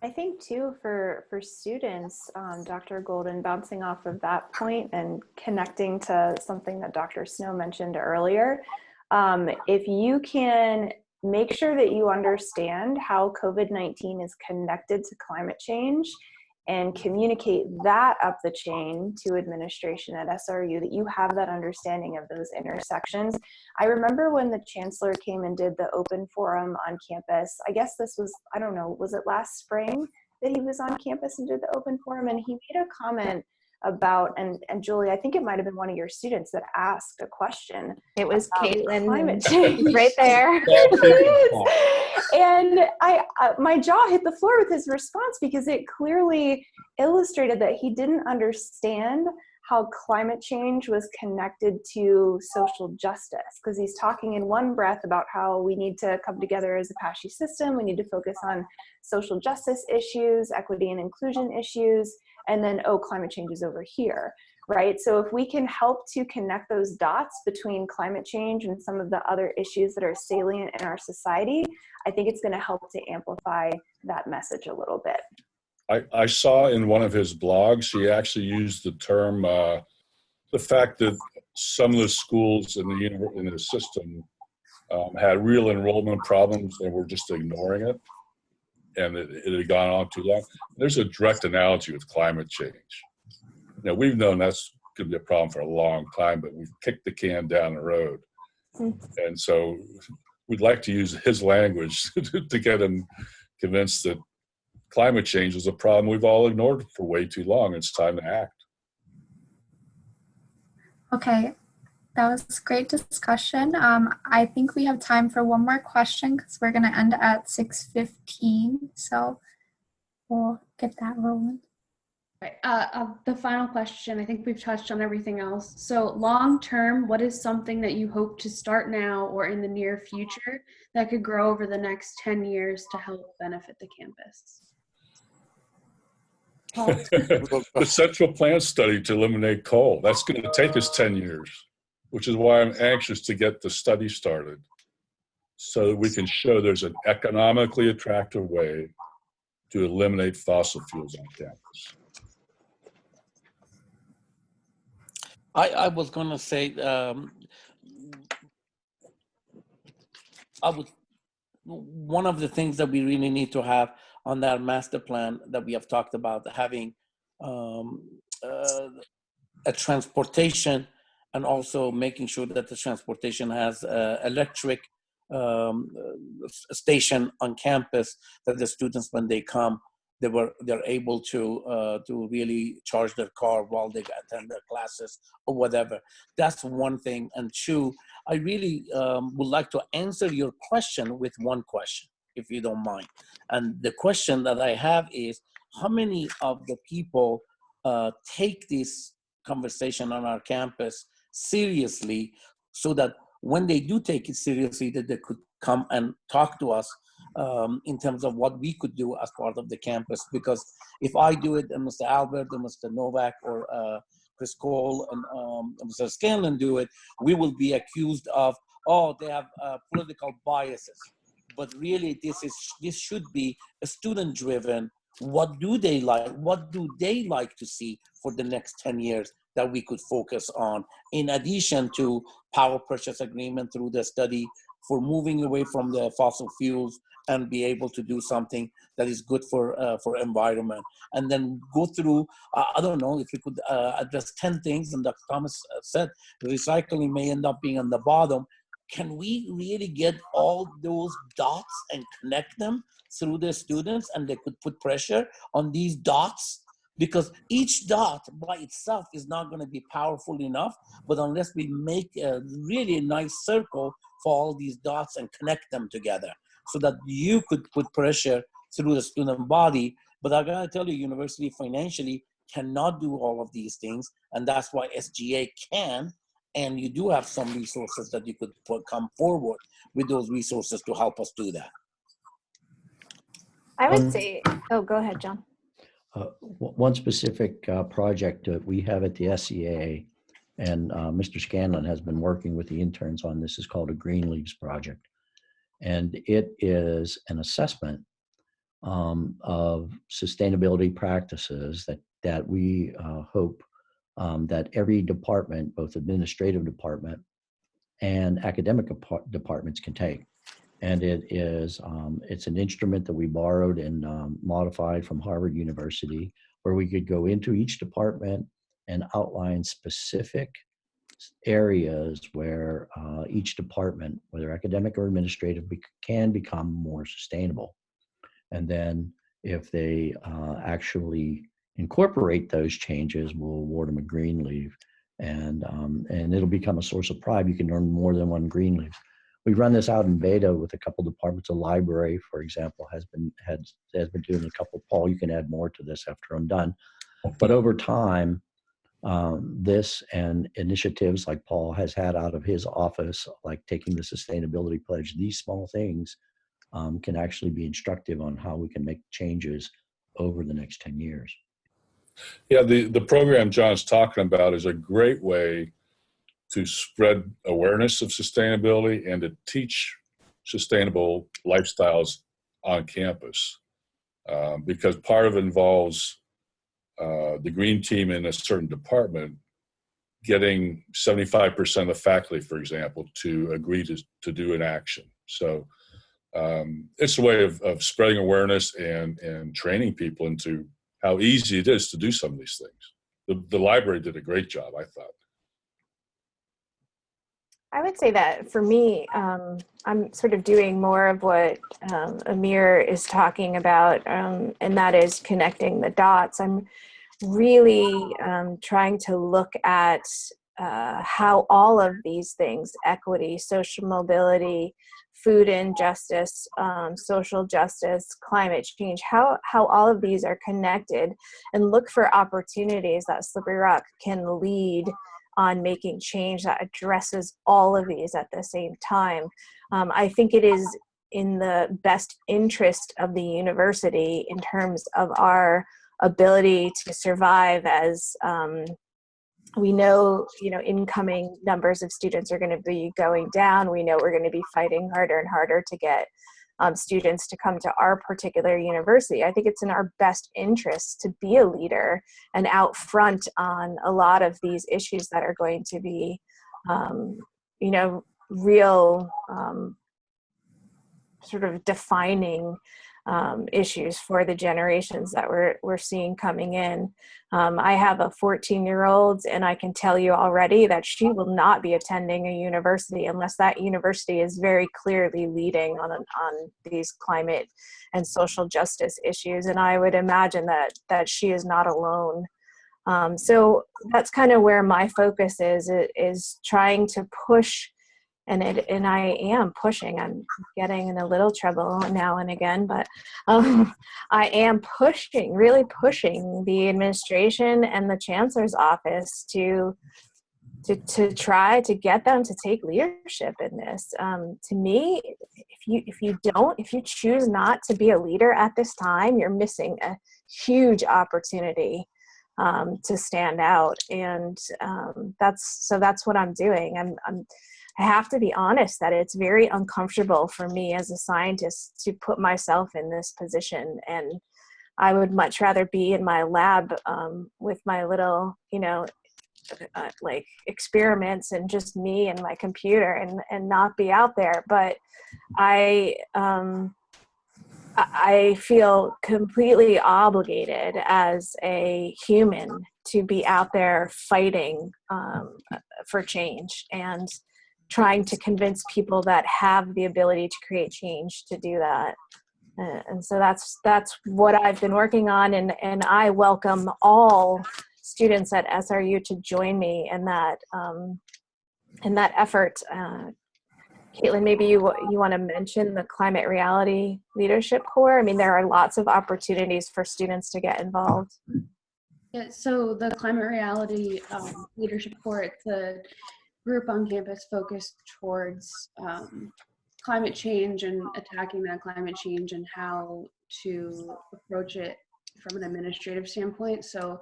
I think too for students, Dr. Golden, bouncing off of that point and connecting to something that Dr. Snow mentioned earlier, if you can make sure that you understand how COVID-19 is connected to climate change and communicate that up the chain to administration at SRU, that you have that understanding of those intersections. I remember when the chancellor came and did the open forum on campus, I guess this was, I don't know, was it last spring that he was on campus and did the open forum? And he made a comment about, and Julie, I think it might've been one of your students that asked a question. It was Caitlin. Climate change. Right there. And my jaw hit the floor with his response, because it clearly illustrated that he didn't understand how climate change was connected to social justice, because he's talking in one breath about how we need to come together as a Apache system, we need to focus on social justice issues, equity and inclusion issues, and then, oh, climate change is over here, right? So if we can help to connect those dots between climate change and some of the other issues that are salient in our society, I think it's going to help to amplify that message a little bit. I saw in one of his blogs, he actually used the term, the fact that some of the schools in the system had real enrollment problems and were just ignoring it, and it had gone on too long. There's a direct analogy with climate change. Now, we've known that's going to be a problem for a long time, but we've kicked the can down the road. And so we'd like to use his language to get him convinced that climate change is a problem we've all ignored for way too long. It's time to act. Okay, that was a great discussion. I think we have time for one more question because we're going to end at 6:15. So we'll get that rolling. Right. The final question, I think we've touched on everything else. So long term, what is something that you hope to start now or in the near future that could grow over the next 10 years to help benefit the campus? The central plant study to eliminate coal. That's going to take us 10 years, which is why I'm anxious to get the study started so that we can show there's an economically attractive way to eliminate fossil fuels on campus. I was going to say, one of the things that we really need to have on that master plan that we have talked about, having a transportation and also making sure that the transportation has electric station on campus, that the students, when they come, they're able to really charge their car while they attend their classes or whatever. That's one thing. And two, I really would like to answer your question with one question, if you don't mind. And the question that I have is, how many of the people take this conversation on our campus seriously, so that when they do take it seriously, that they could come and talk to us in terms of what we could do as part of the campus? Because if I do it and Mr. Albert and Mr. Novak or Chris Cole and Mr. Scanlon do it, we will be accused of, oh, they have political biases. But really, this should be a student-driven. What do they like? What do they like to see for the next 10 years that we could focus on, in addition to power purchase agreement through the study for moving away from the fossil fuels and be able to do something that is good for environment. And then go through, I don't know, if we could address 10 things, and Dr. Thomas said recycling may end up being on the bottom. Can we really get all those dots and connect them through the students, and they could put pressure on these dots? Because each dot by itself is not going to be powerful enough, but unless we make a really nice circle for all these dots and connect them together, so that you could put pressure through the student body. But I gotta tell you, university financially cannot do all of these things, and that's why SGA can. And you do have some resources that you could come forward with those resources to help us do that. I would say, oh, go ahead, John. one specific project that we have at the SCA, and Mr. Scanlon has been working with the interns on this, is called a Green Leaves Project. And it is an assessment of sustainability practices that we hope that every department, both administrative department and academic departments, can take. And it's an instrument that we borrowed and modified from Harvard University, where we could go into each department and outline specific areas where each department, whether academic or administrative, can become more sustainable. And then if they actually incorporate those changes, we'll award them a green leaf, and it'll become a source of pride. You can earn more than one green leaf. We run this out in beta with a couple departments. A library, for example, has been doing a couple. Paul, you can add more to this after I'm done. But over time, this and initiatives like Paul has had out of his office, like taking the sustainability pledge, these small things can actually be instructive on how we can make changes over the next 10 years. Yeah, the program John's talking about is a great way to spread awareness of sustainability and to teach sustainable lifestyles on campus, because part of it involves the green team in a certain department getting 75% of the faculty, for example, to agree to do an action. So it's a way of spreading awareness and training people into how easy it is to do some of these things. The library did a great job, I thought. I would say that for me, I'm sort of doing more of what Amir is talking about, and that is connecting the dots. I'm really trying to look at how all of these things, equity, social mobility, food injustice, social justice, climate change, how all of these are connected, and look for opportunities that Slippery Rock can lead on making change that addresses all of these at the same time. I think it is in the best interest of the university in terms of our ability to survive, as we know, incoming numbers of students are going to be going down. We know we're going to be fighting harder and harder to get students to come to our particular university. I think it's in our best interest to be a leader and out front on a lot of these issues that are going to be, real sort of defining issues for the generations that we're seeing coming in. I have a 14-year-old, and I can tell you already that she will not be attending a university unless that university is very clearly leading on these climate and social justice issues. And I would imagine that she is not alone. So that's kind of where my focus is trying to push. And I am pushing. I'm getting in a little trouble now and again, but I am really pushing the administration and the chancellor's office to try to get them to take leadership in this. To me, if you choose not to be a leader at this time, you're missing a huge opportunity to stand out. And that's what I'm doing. I have to be honest that it's very uncomfortable for me as a scientist to put myself in this position. And I would much rather be in my lab with my little, like experiments and just me and my computer and not be out there. But I feel completely obligated as a human to be out there fighting for change and trying to convince people that have the ability to create change to do that. And so that's what I've been working on, and I welcome all students at SRU to join me in that effort. Caitlin, maybe you want to mention the Climate Reality Leadership Corps. I mean, there are lots of opportunities for students to get involved. Yeah, so the Climate Reality Leadership Corps, it's a group on campus focused towards climate change and attacking that climate change and how to approach it from an administrative standpoint. So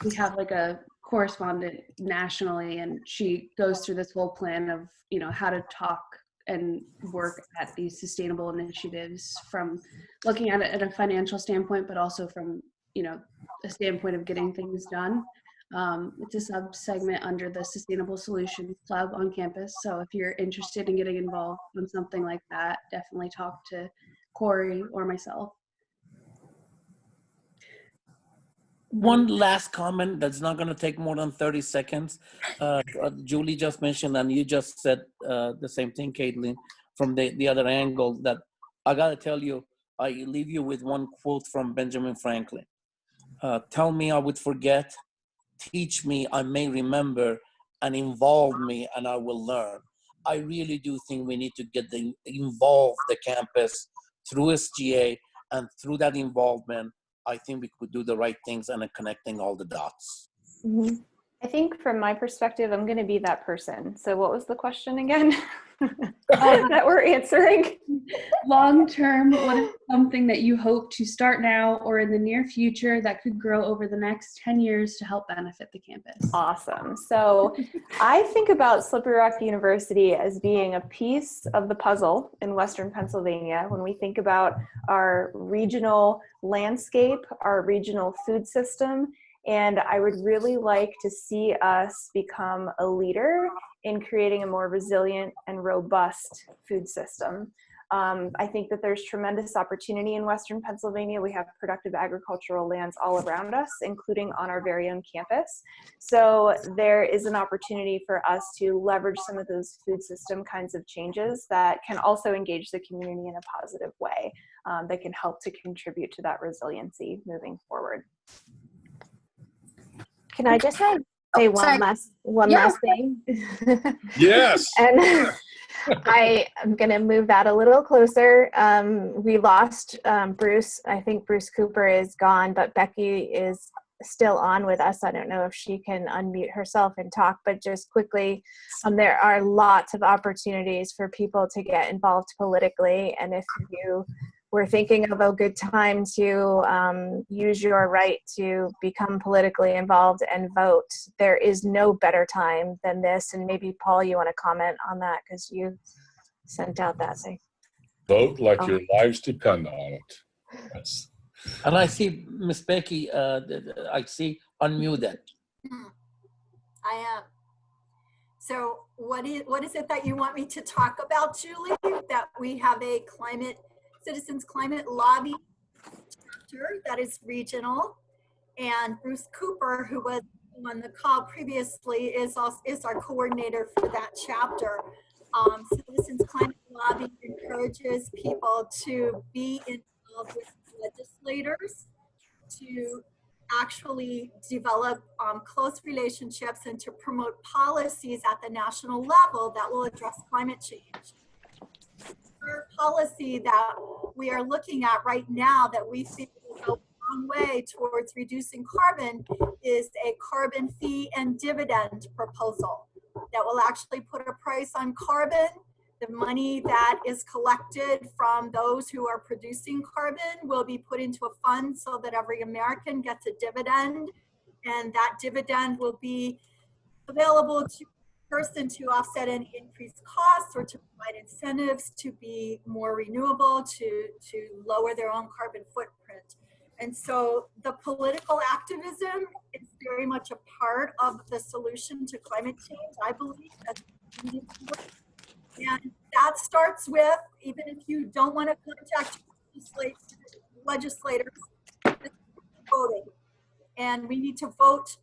we have like a correspondent nationally, and she goes through this whole plan of, how to talk and work at these sustainable initiatives from looking at it at a financial standpoint, but also from, a standpoint of getting things done. It's a sub-segment under the Sustainable Solutions Club on campus. So if you're interested in getting involved in something like that, definitely talk to Corey or myself. One last comment that's not going to take more than 30 seconds. Julie just mentioned, and you just said the same thing, Caitlin, from the other angle, that I got to tell you, I leave you with one quote from Benjamin Franklin. Tell me I would forget, teach me I may remember, and involve me and I will learn. I really do think we need to involve the campus through SGA, and through that involvement, I think we could do the right things and connecting all the dots. Mm-hmm. I think from my perspective, I'm going to be that person. So what was the question again that we're answering? Long term, what is something that you hope to start now or in the near future that could grow over the next 10 years to help benefit the campus? Awesome. So I think about Slippery Rock University as being a piece of the puzzle in Western Pennsylvania when we think about our regional landscape, our regional food system. And I would really like to see us become a leader in creating a more resilient and robust food system. I think that there's tremendous opportunity in Western Pennsylvania. We have productive agricultural lands all around us, including on our very own campus. So there is an opportunity for us to leverage some of those food system kinds of changes that can also engage the community in a positive way, that can help to contribute to that resiliency moving forward. Can I just say one last thing? Yes. And I am going to move that a little closer. We lost Bruce. I think Bruce Cooper is gone, but Becky is still on with us. I don't know if she can unmute herself and talk, but just quickly, there are lots of opportunities for people to get involved politically. And if you were thinking of a good time to use your right to become politically involved and vote, there is no better time than this. And maybe, Paul, you want to comment on that because you sent out that thing. Vote like your lives depend on it. And I see Miss Becky, I see unmuted. I am. So what is it that you want me to talk about, Julie? That we have a Citizens Climate Lobby chapter that is regional, and Bruce Cooper, who was on the call previously, is our coordinator for that chapter. Citizens Climate Lobby encourages people to be involved with legislators, to actually develop close relationships and to promote policies at the national level that will address climate change. Our policy that we are looking at right now that we think will go a long way towards reducing carbon is a carbon fee and dividend proposal that will actually put a price on carbon. The money that is collected from those who are producing carbon will be put into a fund so that every American gets a dividend, and that dividend will be available to person to offset any increased costs or to provide incentives to be more renewable, to lower their own carbon footprint. And so the political activism is very much a part of the solution to climate change, I believe. And that starts with, even if you don't want to contact legislators, voting. And we need to vote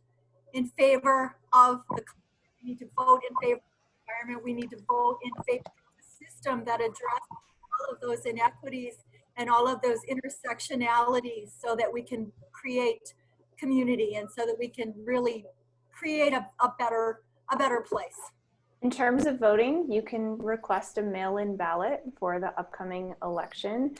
in favor of the climate. We need to vote in favor of the environment. We need to vote in favor of a system that addresses all of those inequities and all of those intersectionalities so that we can create community and so that we can really create a better place. In terms of voting, you can request a mail-in ballot for the upcoming election.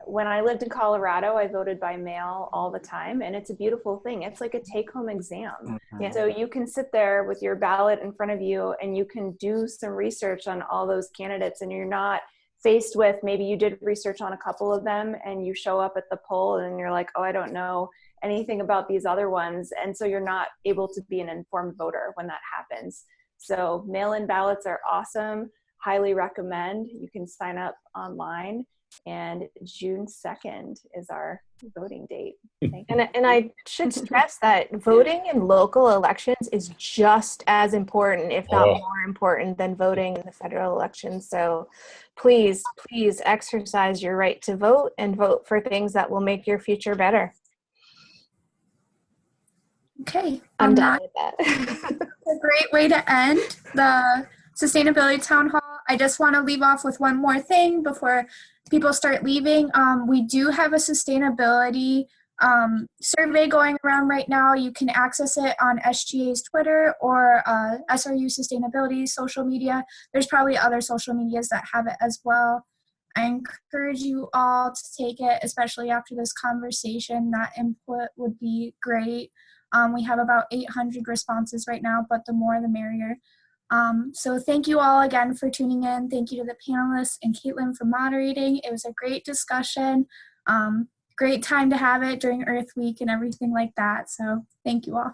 When I lived in Colorado, I voted by mail all the time, and it's a beautiful thing. It's like a take-home exam. Yeah. So you can sit there with your ballot in front of you, and you can do some research on all those candidates, and you're not faced with maybe you did research on a couple of them and you show up at the poll and you're like, oh, I don't know anything about these other ones. And so you're not able to be an informed voter when that happens. So mail-in ballots are awesome. Highly recommend. You can sign up online, and June 2nd is our voting date. Thank you. And I should stress that voting in local elections is just as important, if not more important, than voting in the federal election. So please, please exercise your right to vote and vote for things that will make your future better. Okay. I'm done with that. A great way to end the Sustainability Town Hall. I just want to leave off with one more thing before people start leaving. We do have a sustainability survey going around right now. You can access it on SGA's Twitter or SRU Sustainability social media. There's probably other social medias that have it as well. I encourage you all to take it, especially after this conversation. That input would be great. We have about 800 responses right now, but the more the merrier. So thank you all again for tuning in. Thank you to the panelists and Caitlin for moderating. It was a great discussion. Great time to have it during Earth Week and everything like that. So thank you all.